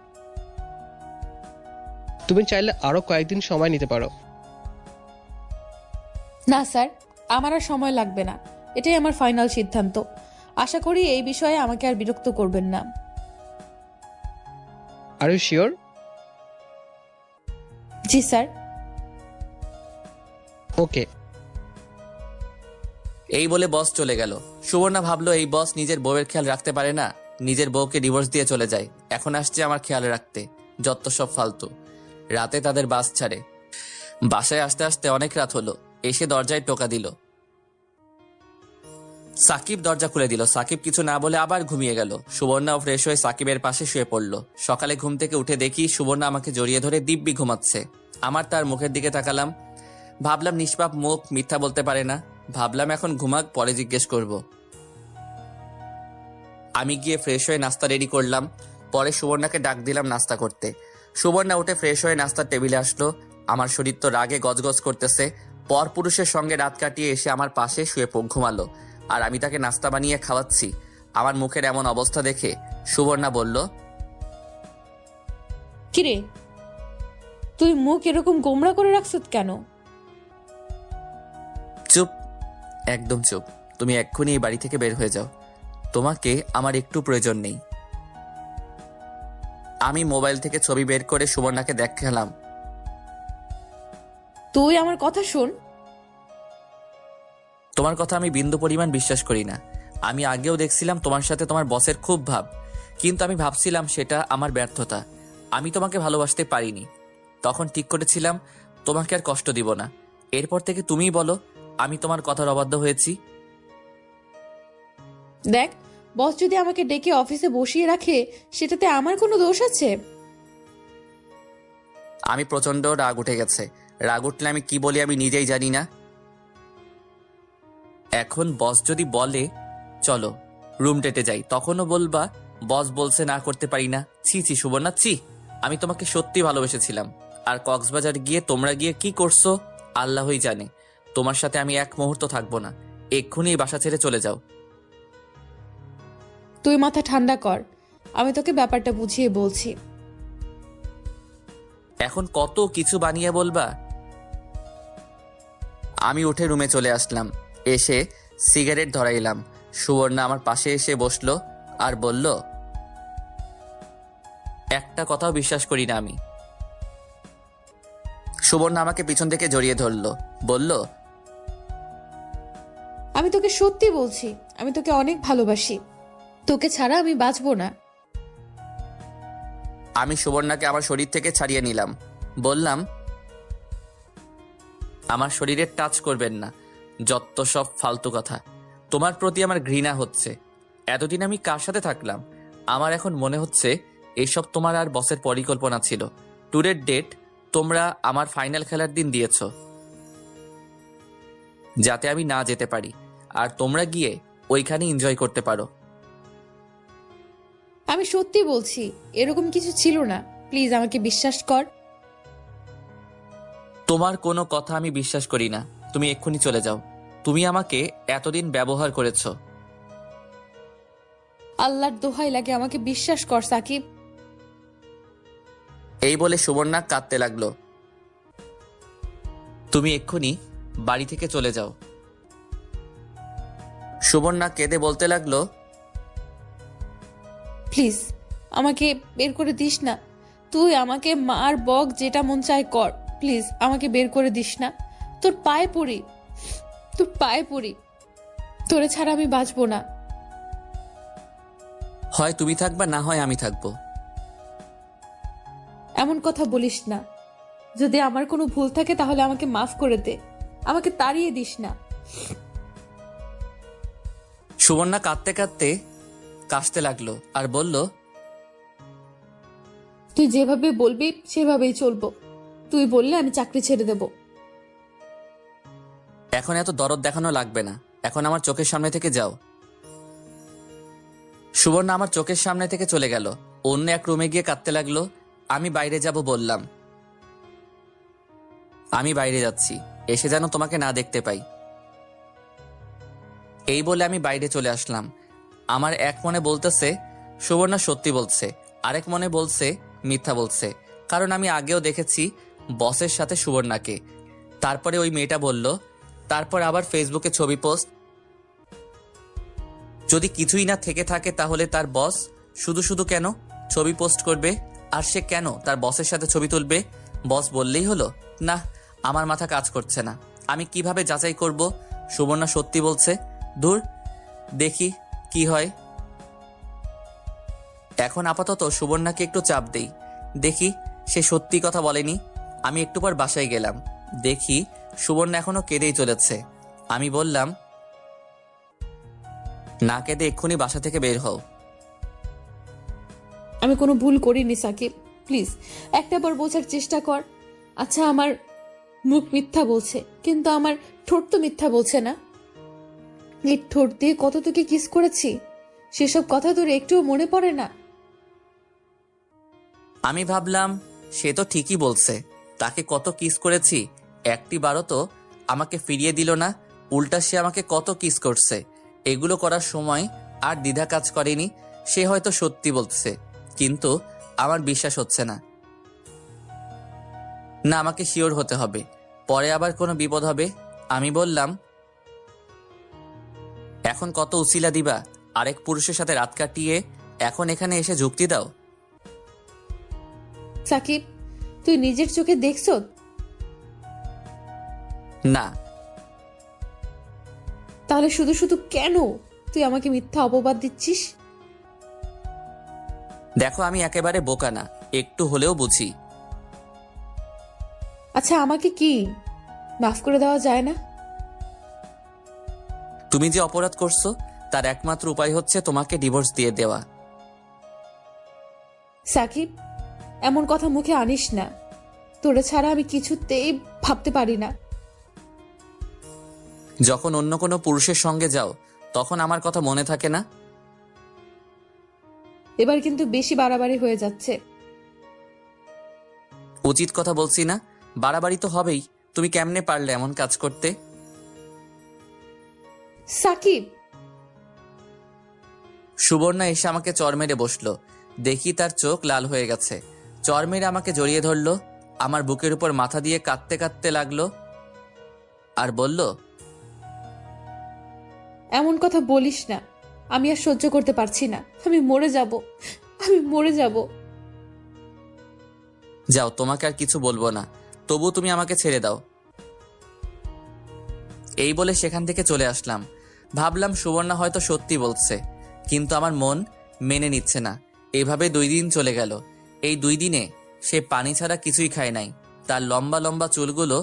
তুমি চাইলে আরো কয়েকদিন সময় নিতে পারো। না স্যার, আমার আর সময় লাগবে না। এটাই আমার ফাইনাল সিদ্ধান্ত। আশা করি এই বিষয়ে আমাকে আর বিরক্ত করবেন না। Are you sure? জি স্যার। ওকে। এই বলে বস চলে গেল। সুবর্ণা ভাবলো এই বস নিজের বউয়ের খেয়াল রাখতে পারে না, নিজের বউকে ডিভোর্স দিয়ে চলে যায়। এখন আসছে আমার খেয়াল রাখতে, যত সব ফালতু। রাতে তাদের বাস ছাড়ে। বাসায় আসতে আসতে অনেক রাত হলো। এসে দরজায় টোকা দিল। সাকিব দরজা খুলে দিল। সাকিব কিছু না বলে আবার ঘুমিয়ে গেল। সুবর্ণাও ফ্রেশ হয়ে সাকিবের পাশে শুয়ে পড়ল। সকালে ঘুম থেকে উঠে দেখি সুবর্ণা আমাকে জড়িয়ে ধরে দিব্যি ঘুমাচ্ছে। আমার তার মুখের দিকে তাকালাম। ভাবলাম নিষ্পাপ মুখ, মিথ্যা বলতে পারে না। ভাবলাম এখন ঘুমাক, পরে জিজ্ঞেস করব। আমি গিয়ে ফ্রেশ হয়ে নাস্তা রেডি করলাম। পরে সুবর্ণাকে ডাক দিলাম নাস্তা করতে। সুবর্ণা উঠে ফ্রেশ হয়ে নাস্তার টেবিলে আসলো। আমার শরীর তো রাগে গজগজ করতেছে। পরপুরুষের সঙ্গে রাত কাটিয়ে এসে আমার পাশে শুয়ে ঘুমালো। আর আমি তাকে নাস্তা বানিয়ে খাওয়াচ্ছি। আমার মুখের এমন অবস্থা দেখে সুবর্ণা বলল, কিরে, তুই মুখ এরকম গোমড়া করে রাখছিস কেন? চুপ, একদম চুপ। তুমি এক্ষুনি এই বাড়ি থেকে বের হয়ে যাও। তোমাকে আমার একটু প্রয়োজন নেই। আমি মোবাইল থেকে ছবি বের করে সুবর্ণাকে দেখালাম। তুই আমার কথা শোন। তোমার কথা আমি বিন্দু পরিমাণ বিশ্বাস করি না। আমি আগেও দেখছিলাম তোমার সাথে তোমার বসের খুব ভাব, কিন্তু আমি ভাবছিলাম সেটা আমার ব্যর্থতা। আমি তোমাকে ভালোবাসতে পারিনি। তখন ঠিক করেছিলাম তোমাকে আর কষ্ট দিব না। এরপর থেকে তুমিই বলো আমি তোমার কথার অবাধ্য হয়েছি। দেখ, বস যদি আমাকে ডেকে অফিসে বসিয়ে রাখে সেটাতে আমার কোনো দোষ আছে? আমি প্রচন্ড রাগ উঠে গেছে। রাগ উঠলে আমি কি বলি আমি নিজেই জানি না। এখন বস যদি বলে চলো রুম ডেটে যাই, তখনও বলবা বস বলছে না করতে পারি না। ছি ছি সুবর্ণা, ছি। আমি তোমাকে সত্যি ভালোবেসেছিলাম। আর কক্সবাজার গিয়ে তোমরা গিয়ে কি করছো আল্লাহই জানে। তোমার সাথে আমি এক মুহূর্ত থাকবো না। এক্ষুনি এই বাসা ছেড়ে চলে যাও। তুই মাথা ঠান্ডা কর, আমি তোকে ব্যাপারটা বুঝিয়ে বলছি। এখন কত কিছু বানিয়ে বলবা। আমি উঠে রুমে চলে আসলাম। এসে সিগারেট ধরাইলাম। সুবর্ণা আমার পাশে এসে বসলো আর বলল, একটা কথাও বিশ্বাস করি না আমি। সুবর্ণা আমাকে পিছন থেকে জড়িয়ে ধরলো, বলল, আমি তোকে সত্যি বলছি, আমি তোকে অনেক ভালোবাসি। তোকে ছাড়া আমি বাঁচবো না। আমি সুবর্ণাকে আমার শরীর থেকে ছাড়িয়ে নিলাম। বললাম, আমার শরীরে টাচ করবেন না, যত সব ফালতু কথা। তোমার প্রতি আমার ঘৃণা হচ্ছে। এতদিন আমি কার সাথে থাকলাম? আমার এখন মনে হচ্ছে এইসব তোমার আর বসের পরিকল্পনা ছিল। ট্যুরের ডেট তোমরা আমার ফাইনাল খেলার দিন দিয়েছ, যাতে আমি না যেতে পারি আর তোমরা গিয়ে ওইখানে এনজয় করতে পারো। আমি সত্যি বলছি, এরকম কিছু ছিল না। প্লিজ আমাকে বিশ্বাস কর। তোমার কোনো কথা আমি বিশ্বাস করি না। তুমি এক্ষুনি চলে যাও। তুমি আমাকে এতদিন ব্যবহার করেছো। আল্লাহর দোহাই লাগে, আমাকে বিশ্বাস কর সাকিব। এই বলে সুবর্ণা কাঁদতে লাগলো। তুমি এক্ষুনি বাড়ি থেকে চলে যাও। সুবর্ণা কেঁদে বলতে লাগলো, প্লিজ আমাকে বের করে দিস না। তুই আমাকে মার বক যেটা মন চায় কর, প্লিজ আমাকে বের করে দিস না। তোর পায়ে পড়ি, তোর পায়ে পড়ি। তোরে ছাড়া আমি বাঁচবো না। হয় তুমি থাকবা, না হয় আমি থাকবো। এমন কথা বলিস না। যদি আমার কোনো ভুল থাকে তাহলে আমাকে মাফ করে দে, আমাকে তাড়িয়ে দিস না। সুবর্ণা কাঁদতে কাঁদতে কাশতে লাগলো আর বলল, তুই যেভাবে বলবি সেভাবেই চলবো। তুই বললে আমি চাকরি ছেড়ে দেব। এখন এত দরদ দেখানো লাগবে না, এখন আমার চোখের সামনে থেকে যাও। সুবর্ণা আমার চোখের সামনে থেকে চলে গেল। অন্য এক রুমে গিয়ে কাঁদতে লাগলো। আমি বাইরে যাব বললাম, আমি বাইরে যাচ্ছি, এসে যেন তোমাকে না দেখতে পাই। এই বলে আমি বাইরে চলে আসলাম। আমার এক মনে বলতেছে সুবর্ণা সত্যি বলছে, আরেক মনে বলছে মিথ্যা বলছে, কারণ আমি আগেও দেখেছি বসের সাথে সুবর্ণাকে। তারপরে ওই মেয়েটা বলল, তারপর আবার ফেসবুকে ছবি পোস্ট। যদি কিছুই না থেকে থাকে তাহলে তার বস শুধু শুধু কেন ছবি পোস্ট করবে? আর সে কেন তার বসের সাথে ছবি তুলবে? বস বললেই হলো? না, আমার মাথা কাজ করছে না। আমি কিভাবে যাচাই করব সুবর্ণা সত্যি বলছে? দূর, দেখি কি হয়। এখন আপাতত সুবর্ণাকে একটু চাপ দেই, দেখি সে সত্যি কথা বলেনি। আমি একটু পর বাসায় গেলাম, দেখি সুবর্ণা এখনো কেঁদেই চলেছে। আমি বললাম, না কেঁদে এক্ষুনি বাসা থেকে বের হও। আমি কোনো ভুল করিনি সাকিব, প্লিজ একটা বার বোঝার চেষ্টা কর। আচ্ছা, আমার মুখ মিথ্যা বলছে, কিন্তু আমার ঠোঁট তো মিথ্যা বলছে না। এই ঠোঁট দিয়ে কত তোকে কিস করেছি, সেসব কথা তোর একটুও মনে পড়ে না? আমি ভাবলাম সে তো ঠিকই বলছে, তাকে কত কিস করেছি, একটি বারও তো আমাকে ফিরিয়ে দিল না, উল্টা সে আমাকে কত কিস করছে। এগুলো করার সময় আর দ্বিধা কাজ করেনি। সে হয়তো সত্যি বলছে, কিন্তু আমার বিশ্বাস হচ্ছে না। না, আমাকে শিওর হতে হবে, পরে আবার কোনো বিপদ হবে। আমি বললাম, এখন কত উসিলা দিবা? আরেক পুরুষের সাথে রাত কাটিয়ে এখন এখানে এসে যুক্তি দাও? সাকিব, তুই নিজের চোখে দেখছ? না। তাহলে শুধু শুধু কেন তুই আমাকে মিথ্যা অপবাদ দিচ্ছিস? দেখো, আমি একেবারে বোকা না, একটু হলেও বুঝি। আচ্ছা, আমাকে কি মাফ করে দেওয়া যায় না? তুমি যে অপরাধ করছো তার একমাত্র উপায় হচ্ছে তোমাকে ডিভোর্স দিয়ে দেওয়া। সাকিব, এমন কথা মুখে আনিস না। তোরে ছাড়া আমি কিছুতেই ভাবতে পারি না। যখন অন্য কোনো পুরুষের সঙ্গে যাও তখন আমার কথা মনে থাকে না? এবার কিন্তু বেশি বাড়াবাড়ি হয়ে যাচ্ছে। উচিত কথা বলছি না? বাড়াবাড়ি তো হবেই। তুমি কেমনে পারলে এমন কাজ করতে? সাকিব, সুবর্ণা এসে আমাকে চর মেরে বসলো। দেখি তার চোখ লাল হয়ে গেছে। চর মেরে আমাকে জড়িয়ে ধরলো, আমার বুকের উপর মাথা দিয়ে কাঁদতে কাঁদতে লাগলো আর বলল, এমন কথা বলিস না। আমি আর সহ্য করতে পারছি না। আমি মরে যাব, আমি মরে যাব। যাও, তোমাকে আর কিছু বলবো না, তবু তুমি আমাকে ছেড়ে দাও। এই বলে সেখান থেকে চলে আসলাম। ভাবলাম সুবর্ণা হয়তো সত্যি বলছে, কিন্তু আমার মন মেনে নিচ্ছে না। এইভাবে 2 দিন চলে গেল। এই 2 দিনে সে পানি ছাড়া কিছুই খায় নাই। তার লম্বা লম্বা চুলগুলো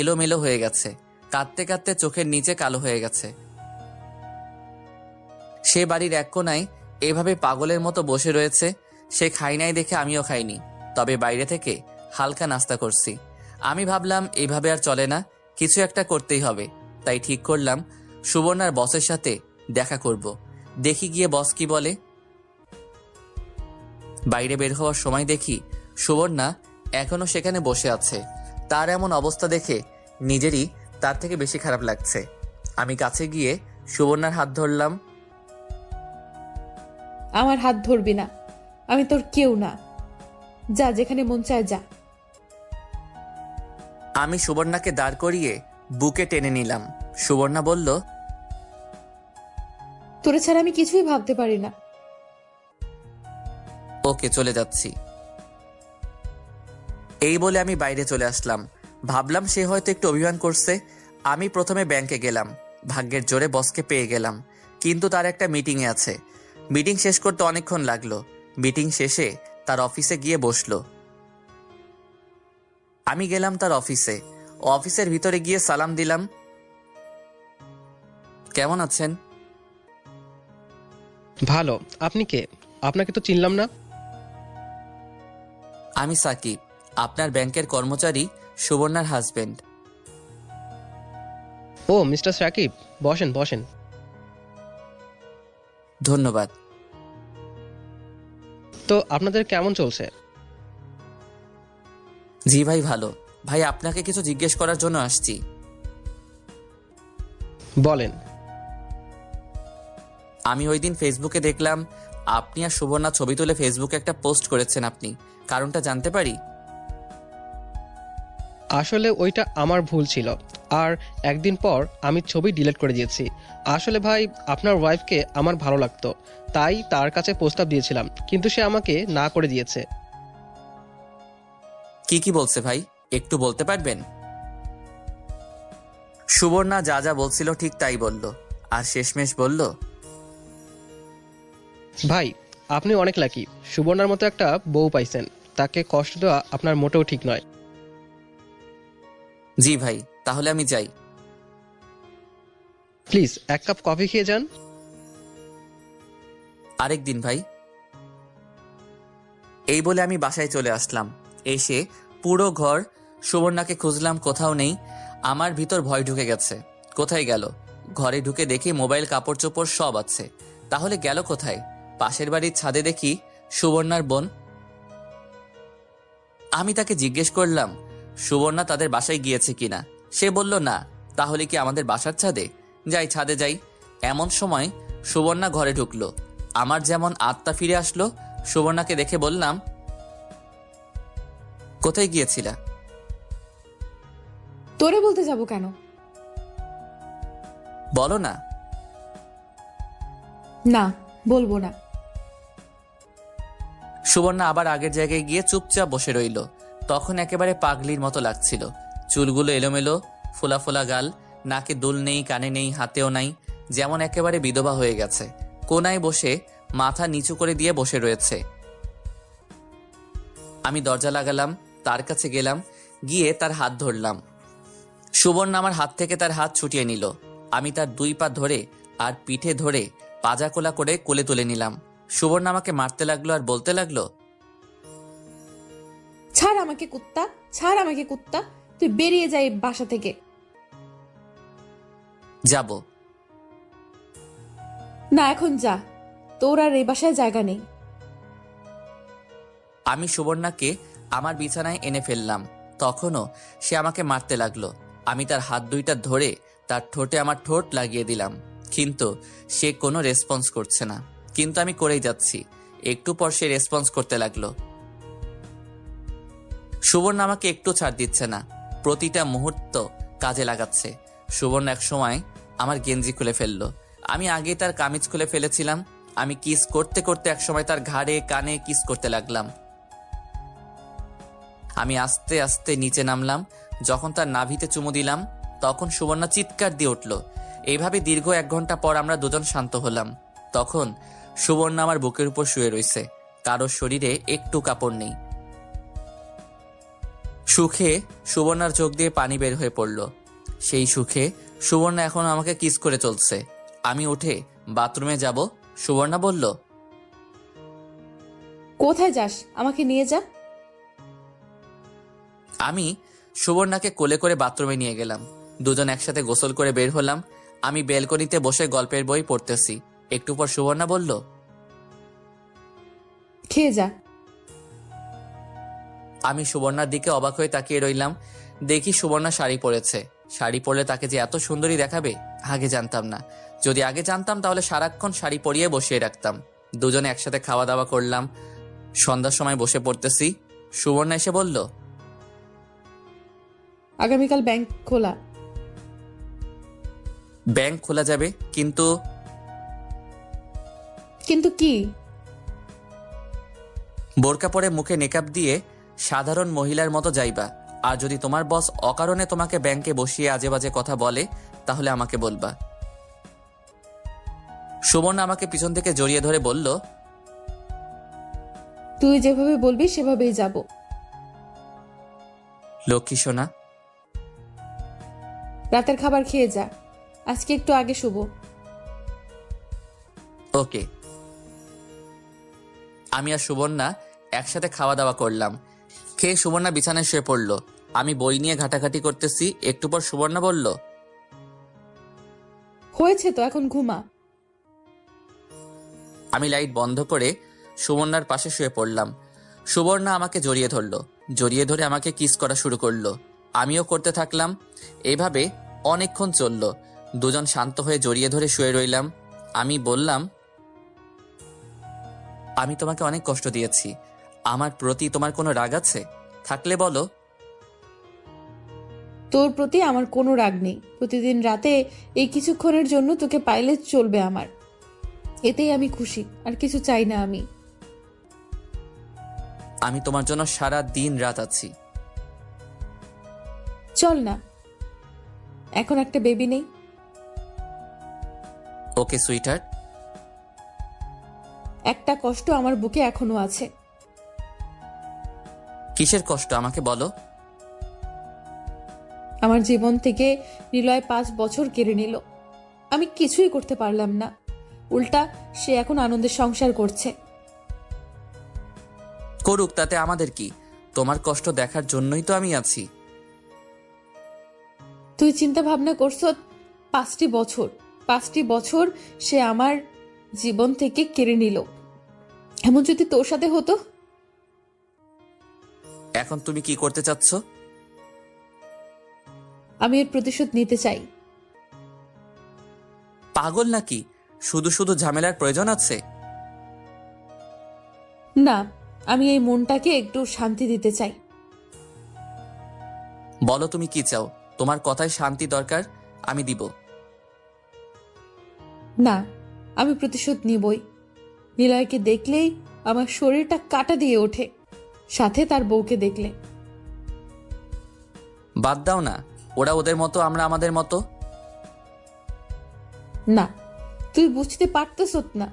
এলোমেলো হয়ে গেছে, কাঁদতে কাঁদতে চোখের নিচে কালো হয়ে গেছে। সে বাড়ির এক কোনায় এভাবে পাগলের মতো বসে রয়েছে। সে খাই নাই দেখে আমিও খাইনি, তবে বাইরে থেকে হালকা নাস্তা করছি। আমি ভাবলাম এইভাবে আর চলে না, কিছু একটা করতেই হবে। তাই ঠিক করলাম সুবর্ণার বসের সাথে দেখা করব, দেখি গিয়ে বস কি বলে। বাইরে বের হওয়ার সময় দেখি সুবর্ণা এখনো সেখানে বসে আছে। তার এমন অবস্থা দেখে নিজেরই তার থেকে বেশি খারাপ লাগছে। আমি কাছে গিয়ে সুবর্ণার হাত ধরলাম। আমার হাত ধরবি না, আমি তোর কেউ না। যা, যেখানে মন চায় যা। আমি সুবর্ণাকে দাঁড় করিয়ে বুকে টেনে নিলাম। সুবর্ণা বলল, তোরে ছাড়া আমি কিছুই ভাবতে পারি না। ওকে, চলে যাচ্ছি। এই বলে আমি বাইরে চলে আসলাম। ভাবলাম সে হয়তো একটু অভিমান করছে। আমি প্রথমে ব্যাংকে গেলাম, ভাগ্যের জোরে বসকে পেয়ে গেলাম, কিন্তু তার একটা মিটিংয়ে আছে। মিটিং শেষ করতে অনেকক্ষণ লাগলো। মিটিং শেষে তার অফিসে গিয়ে বসলো। আমি গেলাম তার অফিসে। অফিসের ভিতরে গিয়ে সালাম দিলাম। কেমন আছেন? ভালো। আপনি কে? আপনাকে তো চিনলাম না। আমি সাকিব, আপনার ব্যাংকের কর্মচারী, সুবর্ণার হাজবেন্ড। ও মিস্টার সাকিব, বসেন বসেন। ধন্যবাদ। তো আপনাদের কেমন চলছে? জি ভাই, ভালো। ভাই, আপনাকে কিছু জিজ্ঞেস করার জন্য আসছি। বলেন। আমি ওই দিন ফেসবুকে দেখলাম আপনি আর সুবর্ণা ছবি তুলে ফেসবুকে একটা পোস্ট করেছেন। আপনি কারণটা জানতে পারি? আসলে ওইটা আমার ভুল ছিল, আর একদিন পর আমি ছবি ডিলিট করে দিয়েছি। আসলে ভাই, আপনার ওয়াইফকে আমার ভালো লাগতো, তাই তার কাছে প্রস্তাব দিয়েছিলাম, কিন্তু সে আমাকে না করে দিয়েছে। কি কি বলছে ভাই, একটু বলতে পারবেন? সুবর্ণা যা যা বলছিল ঠিক তাই বলল, আর শেষমেশ বলল, ভাই, আপনি অনেক লাকি, সুবর্ণার মতো একটা বউ পাইছেন। তাকে কষ্ট দেওয়া আপনার মোটেও ঠিক নয়। জি ভাই, তাহলে আমি যাই। প্লিজ এক কাপ কফি খেয়ে যান। আরেক দিন ভাই। এই বলে আমি বাসায় চলে আসলাম। এসে পুরো ঘর সুবর্ণাকে খুঁজলাম, কোথাও নেই। আমার ভিতর ভয় ঢুকে গেছে। কোথায় গেল? ঘরে ঢুকে দেখি মোবাইল, কাপড় চোপড় সব আছে। তাহলে গেল কোথায়? পাশের বাড়ির ছাদে দেখি সুবর্ণার বোন। আমি তাকে জিজ্ঞেস করলাম সুবর্ণা তাদের বাসায় গিয়েছে কিনা। সে বলল না। তাহলে কি আমাদের বাসার ছাদে? যাই, ছাদে যাই। এমন সময় সুবর্ণা ঘরে ঢুকলো। আমার যেমন আত্মা ফিরে আসলো। সুবর্ণাকে দেখে বললাম, কোথায় গিয়েছিলা? তোরে বলতে যাব কেন? বলো না। না, বলবো না। সুবর্ণা আবার আগের জায়গায় গিয়ে চুপচাপ বসে রইল। তখন একেবারে পাগলির মতো লাগছিল। চুলগুলো এলোমেলো, ফোলা ফোলা গাল, নাকে দুল নেই, কানে নেই, হাতেও নাই, যেমন একেবারে বিধবা হয়ে গেছে। কোনায় বসে মাথা নিচু করে দিয়ে বসে রয়েছে। আমি দরজা লাগালাম, তার কাছে গেলাম, গিয়ে তার হাত ধরলাম। সুবর্ণা আমার হাত থেকে তার হাত ছুটিয়ে নিল। আমি তার দুই পা ধরে আর পিঠে ধরে পাজা কোলা করে কোলে তুলে নিলাম। সুবর্ণা আমাকে মারতে লাগলো আর বলতে লাগলো, ছাড় আমাকে কুত্তা, ছাড় আমাকে কুত্তা, তুই বেরিয়ে যাই বাসা থেকে। যাব না, এখন যা, তোর আর এই বাসায় জায়গা নেই। আমি সুবর্ণাকে আমার বিছানায় এনে ফেললাম। তখনও সে আমাকে মারতে লাগলো। আমি তার হাত দুইটা ধরে তার ঠোঁটে আমার ঠোঁট লাগিয়ে দিলাম, কিন্তু সে কোনো রেসপন্স করছে না। কিন্তু আমি করেই যাচ্ছি। একটু পর সে রেসপন্স করতে লাগলো। সুবর্ণা আমাকে একটু ছাড় দিচ্ছে না, প্রতিটা মুহূর্ত কাজে লাগাচ্ছে। সুবর্ণা এক সময় আমার গেঞ্জি খুলে ফেললো। আমি আগে তার কামিজ খুলে ফেলেছিলাম। আমি কিস করতে করতে একসময় তার ঘাড়ে, কানে কিস করতে লাগলাম। আমি আস্তে আস্তে নিচে নামলাম। যখন তার নাভিতে চুমু দিলাম, তখন সুবর্ণা চিৎকার দিয়ে উঠল। এইভাবে দীর্ঘ 1 ঘন্টা পর আমরা দুজন শান্ত হলাম। তখন সুবর্ণা আমার বুকের উপর শুয়ে রয়েছে, কারোর শরীরে একটু কাপড় নেই। সুখে সুবর্ণার চোখ দিয়ে পানি বের হয়ে পড়ল। সেই সুখে সুবর্ণা এখন আমাকে কিস করে চলছে। আমি উঠে বাথরুমে যাব, সুবর্ণা বলল, কোথায় যাস? আমাকে নিয়ে যা। আমি সুবর্ণাকে কোলে করে বাথরুমে নিয়ে গেলাম। দুজন একসাথে গোসল করে বের হলাম। আমি বেলকনিতে বসে গল্পের বই পড়তেছি। একটু পর সুবর্ণা বলল, খেয়ে যা। আমি সুবর্ণার দিকে অবাক হয়ে তাকিয়ে রইলাম। দেখি সুবর্ণা শাড়ি পরেছে। শাড়ি পরলে তাকে যে এত সুন্দরী দেখাবে আগে জানতাম না। যদি আগে জানতাম তাহলে সারাক্ষণ শাড়ি পরিয়ে বসিয়ে রাখতাম। দুজনে একসাথে খাওয়া দাওয়া করলাম। সন্ধ্যার সময় বসে পড়তেছি। সুবর্ণা এসে বলল, আগামীকাল ব্যাংক খোলা। ব্যাংক খোলা যাবে, কিন্তু কিন্তু কি? বোরকা পরে মুখে নেকাব দিয়ে সাধারণ মহিলার মতো যাইবা। আর যদি তোমার বস অকারণে তোমাকে ব্যাংকে বসিয়ে আজে বাজে কথা বলে তাহলে আমাকে বলবা। সুবর্ণা আমাকে পিছন থেকে জড়িয়ে ধরে বলল, তুই যেভাবে বলবি সেভাবেই যাব। লক্ষ্মী সোনা। রাতের খাবার খেয়ে যা, আজকে একটু আগে শুভ। ওকে। আমি আর সুবর্ণা একসাথে খাওয়া দাওয়া করলাম। খেয়ে সুবর্ণা বিছানায় শুয়ে পড়ল। আমি বই নিয়ে ঘাটাঘাটি করতেছি। একটু পর সুবর্ণা বলল, হয়েছে তো, এখন ঘুমা। আমি লাইট বন্ধ করে সুবর্ণার পাশে শুয়ে পড়লাম। সুবর্ণা আমাকে জড়িয়ে ধরল। জড়িয়ে ধরে আমাকে কিস করা শুরু করলো। আমিও করতে থাকলাম। এভাবে অনেকক্ষণ চলল। দুজন শান্ত হয়ে জড়িয়ে ধরে শুয়ে রইলাম। আমি বললাম, আমি তোমাকে অনেক কষ্ট দিয়েছি। আমার প্রতি তোমার কোনো রাগ আছে? থাকলে বলো। তোর প্রতি আমার কোনো রাগ নেই। প্রতিদিন রাতে এই কিছুক্ষণের জন্য তোকে পাইলে চলবে আমার। এতেই আমি খুশি, আর কিছু চাই না আমি। আমি তোমার জন্য সারা দিন রাত আছি। চল না, এখন একটা বেবি নেই? ওকে সুইটহার্ট। একটা কষ্ট আমার বুকে এখনো আছে। কিসের কষ্ট আমাকে বলো। আমার জীবন থেকে নিলয় 5 বছর কেড়ে নিল। আমি কিছুই করতে পারলাম না। উল্টা সে এখন আনন্দে সংসার করছে। করুক, তাতে আমাদের কি? তোমার কষ্ট দেখার জন্যই তো আমি আছি। তুই চিন্তা ভাবনা করছ 5টি বছর সে আমার জীবন থেকে কেড়ে নিল। এমন যদি তোর সাথে হতো? এখন তুমি কি করতে চাচ্ছ? আমি এর প্রতিশোধ নিতে চাই। পাগল নাকি? শুধু শুধু ঝামেলার প্রয়োজন আছে? না, আমি এই মনটাকে একটু শান্তি দিতে চাই। বলো তুমি কি চাও? তোমার কথায় শান্তি দরকার, আমি দিব। না, আমি প্রতিশোধ নিবই। নিলয়কে দেখলেই আমার শরীরটা কাঁটা দিয়ে ওঠে, সাথে তার বউকে দেখলে। বাদ দাও না, ওরা ওদের মতো, আমরা আমাদের মতো। না, তুই বুঝতে পারতেছ না।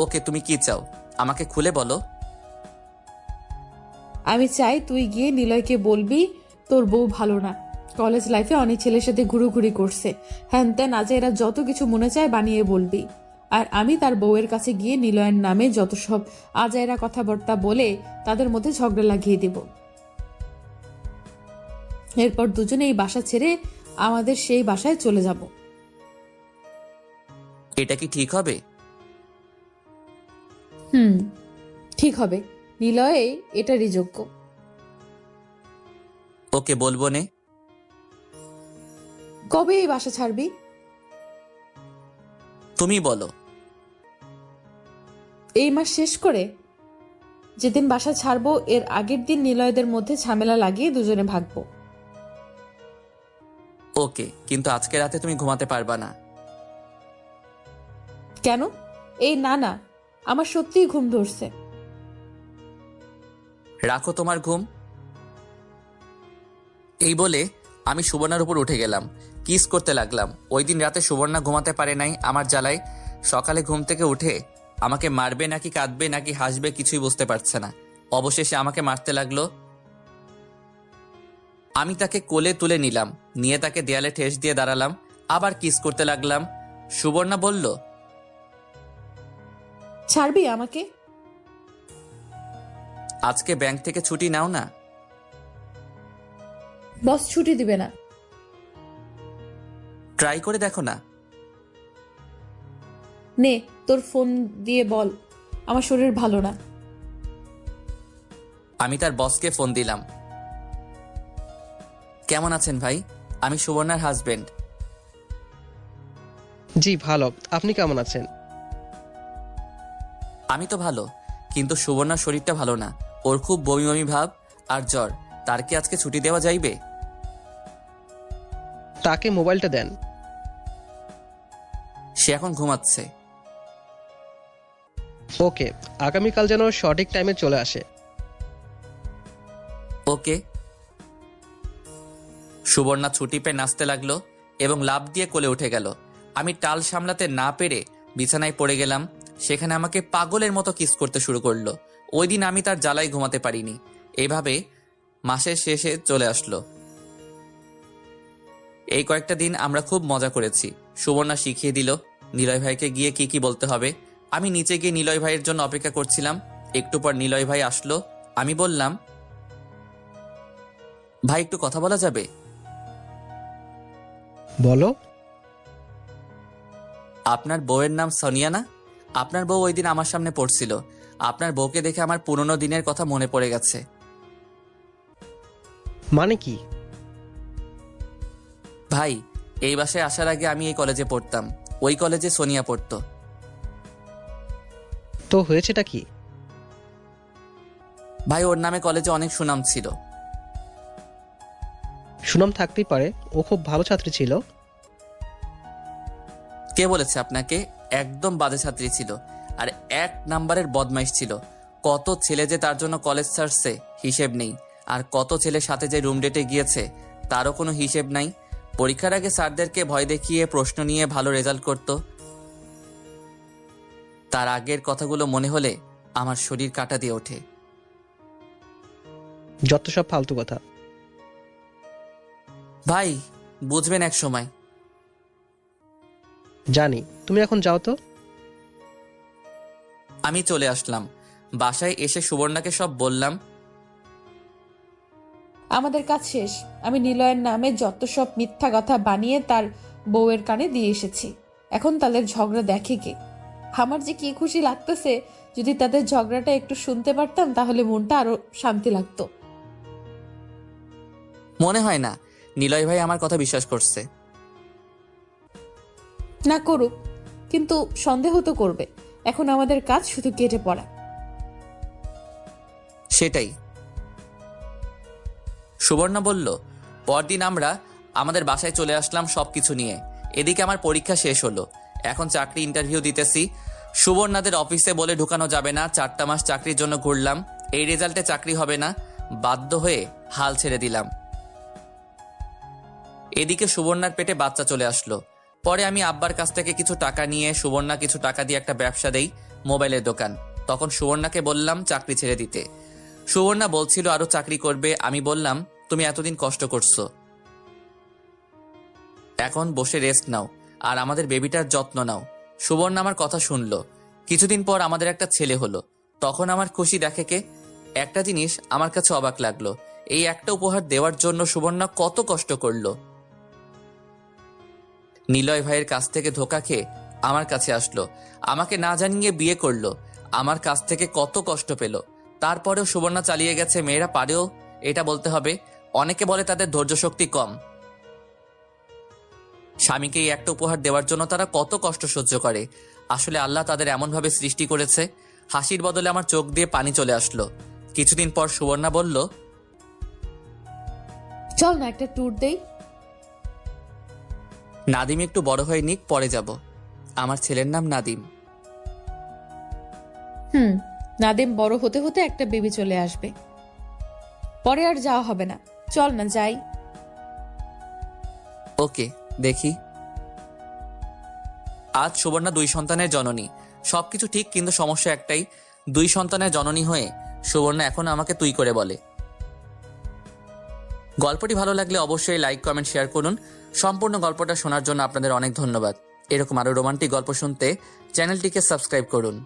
ওকে, তুমি কি চাও আমাকে খুলে বলো। আমি চাই তুই গিয়ে নিলয়কে বলবি তোর বউ ভালো না, কলেজ লাইফে অনেক ছেলের সাথে ঘুরোঘুরি করছে, হ্যান ত্যান আজাইরা যত কিছু মনে চায় বানিয়ে বলবি। আর আমি তার বউয়ের কাছে গিয়ে নিলয়ের নামে যত সব আজাইরা কথাবার্তা বলে তাদের মধ্যে ঝগড়া লাগিয়ে দিব। এরপর দুজনে এই বাসা ছেড়ে আমাদের সেই বাসায় চলে যাব। এটা কি ঠিক হবে? ঠিক হবে। নিলয়ে এটারই যোগ্য। ওকে, বলবো নে। কবে এই বাসা ছাড়বি? তুমি বলো। এই মাস শেষ করে। যেদিন বাসা ছাড়বো এর আগের দিন নিলয়দের মধ্যে ঝামেলা লাগিয়ে দুজনে ভাগবো। ওকে, কিন্তু আজকে রাতে তুমি ঘুমাতে পারবা না। কেন? এই না, আমার সত্যিই ঘুম ধরছে। রাখো তোমার ঘুম। এই বলে আমি সুবর্ণার উপর উঠে গেলাম, কিস করতে লাগলাম। ওই দিন রাতে সুবর্ণা ঘুমাতে পারে নাই আমার জ্বালায়। সকালে ঘুম থেকে উঠে আমাকে মারবে নাকি কাঁদবে নাকি হাসবে কিছুই বুঝতে পারছে না। অবশেষে আমাকে মারতে লাগলো। আমি তাকে কোলে তুলে নিলাম, নিয়ে তাকে দেয়ালে ঠেস দিয়ে দাঁড়ালাম, আবার কিস করতে লাগলাম। সুবর্ণা বলল, ছাড়বি আমাকে? আজকে ব্যাংক থেকে ছুটি নাও না। বস ছুটি দিবে না। ট্রাই করে দেখো না। নে তোর ফোন দিয়ে বল আমার শরীর ভালো না। আমি তার বসকে ফোন দিলাম। কেমন আছেন ভাই? আমি সুবর্ণার হাজবেন্ড। জি ভালো, আপনি কেমন আছেন? আমি তো ভালো, কিন্তু সুবর্ণার শরীরটা ভালো না। ওর খুব বমি বমি ভাব আর জ্বর। তার কি আজকে ছুটি দেওয়া যাইবে? তাকে মোবাইলটা দেন। সে এখন ঘুমাচ্ছে। ওকে, আগামীকাল যেন সঠিক টাইমে চলে আসে। ওকে। সুবর্ণা ছুটি পেয়ে নাচতে লাগলো এবং লাফ দিয়ে কোলে উঠে গেল। আমি টাল সামলাতে না পেরে বিছানায় পড়ে গেলাম। সেখানে আমাকে পাগলের মতো কিস করতে শুরু করলো। ওই দিন আমি তার জ্বালায় ঘুমাতে পারিনি। এইভাবে মাসের শেষে চলে আসলো। এই কয়েকটা দিন আমরা খুব মজা করেছি। সুবর্ণা শিখিয়ে দিল নিলয় ভাইকে গিয়ে কি কি বলতে হবে। আমি নিচে গিয়ে নিলয় ভাইয়ের জন্য অপেক্ষা করছিলাম। একটু পর নিলয় ভাই আসলো। আমি বললাম, ভাই একটু কথা বলা যাবে? বলো। আপনার বউয়ের নাম সোনিয়া না? আপনার বউ ওই দিন আমার সামনে পড়ছিল। আপনার বউকে দেখে আমার পুরনো দিনের কথা মনে পড়ে গেছে। মানে কি? ভাই, এই বাসায় আসার আগে আমি এই কলেজে পড়তাম। ওই কলেজে সোনিয়া পড়তো। তো হয়েছেটা কি? ভাই, ওর নামে কলেজে অনেক সুনাম ছিল। সুনাম থাকতেই পারে, ও খুব ভালো ছাত্রী ছিল। কে বলেছে আপনাকে? একদম বাজে ছাত্রী ছিল, আর 1 নাম্বারের বদমাইশ ছিল। কত ছেলে যে তার জন্য কলেজ ছাড়ছে হিসেব নেই। আর কত ছেলের সাথে যে রুম ডেটে গিয়েছে তারও কোনো হিসেব নাই। পরীক্ষার আগে স্যারদেরকে ভয় দেখিয়ে প্রশ্ন নিয়ে ভালো রেজাল্ট করত। তার আগের কথাগুলো মনে হলে আমার শরীর কাঁটা দিয়ে ওঠে। যত সব ফালতু কথা। ভাই, বুঝবেন এক সময়। জানি, তুমি এখন যাও তো। আমি চলে আসলাম। বাসায় এসে সুবর্ণাকে সব বললাম। আমাদের কাজ শেষ। আমি নিলয়ের নামে যত সব মিথ্যা কথা বানিয়ে তার বউয়ের কানে দিয়ে এসেছি। এখন তাদের ঝগড়া দেখে কে? আমার যে কি খুশি লাগতেছে। যদি তাদের ঝগড়াটা একটু শুনতে পারতাম তাহলে মনটা আরো শান্তি লাগতো। মনে হয় না নিলয় ভাই আমার কথা বিশ্বাস করছে। না করুক, কিন্তু সন্দেহ তো করবে। এখন আমাদের কাজ শুধু কেটে পড়া। সেটাই। সুবর্ণা বলল, পরদিন আমরা আমাদের বাসায় চলে আসলাম সবকিছু নিয়ে। এদিকে আমার পরীক্ষা শেষ হলো। এখন চাকরি ইন্টারভিউ দিতেছি। সুবর্ণাদের অফিসে বলে ঢুকানো যাবে না। 4টা মাস চাকরির জন্য ঘুরলাম। এই রেজাল্টে চাকরি হবে না। বাধ্য হয়ে হাল ছেড়ে দিলাম। এদিকে সুবর্ণার পেটে বাচ্চা চলে আসলো। পরে আমি আব্বার কাছ থেকে কিছু টাকা নিয়ে সুবর্ণা কিছু টাকা দিয়ে একটা ব্যবসা দেই, মোবাইলের দোকান। তখন সুবর্ণাকে বললাম চাকরি ছেড়ে দিতে। সুবর্ণা বলছিল আরো চাকরি করবে। আমি বললাম, তুমি এতদিন কষ্ট করছো, এখন বসে রেস্ট নাও আর আমাদের বেবিটার যত্ন নাও। সুবর্ণা আমার কথা শুনলো। কিছুদিন পর আমাদের একটা ছেলে হলো। তখন আমার খুশি দেখে কে? একটা জিনিস আমার কাছে অবাক লাগলো, এই একটা উপহার দেওয়ার জন্য সুবর্ণা কত কষ্ট করলো। নিলয় ভাইয়ের কাছ থেকে ধোকা খেয়ে আমার কাছে আসলো, আমাকে না জানিয়ে বিয়ে করলো, আমার কাছ থেকে কত কষ্ট পেল। তারপরেও সুবর্ণা চালিয়ে গেছে। মেয়েরা পারেও, এটা বলতে হবে। অনেকে বলে তাদের ধৈর্য শক্তি কম। স্বামীকে এই একটা উপহার দেওয়ার জন্য তারা কত কষ্ট সহ্য করে। আসলে আল্লাহ তাদের এমনভাবে সৃষ্টি করেছে। হাসির বদলে আমার চোখ দিয়ে পানি চলে আসলো। কিছুদিন পর সুবর্ণা বলল, চল না একটা ট্যুর দেই। নাদিম একটু বড় হয়ে নিক, পরে যাব। আমার ছেলের নাম নাদিম। নাদিম বড় হতে হতে একটা বেবি চলে আসবে, পরে আর যাওয়া হবে না। চল না যাই। ওকে, দেখি। আজ সুবর্ণা 2 সন্তানের জননী। সবকিছু ঠিক, কিন্তু সমস্যা একটাই, 2 সন্তানের জননী হয়ে সুবর্ণা এখনো আমাকে তুই করে বলে। গল্পটি ভালো লাগলে অবশ্যই লাইক, কমেন্ট, শেয়ার করুন। সম্পূর্ণ গল্পটা শোনার জন্য আপনাদের অনেক ধন্যবাদ। এরকম আরো রোমান্টিক গল্প শুনতে চ্যানেলটিকে সাবস্ক্রাইব করুন।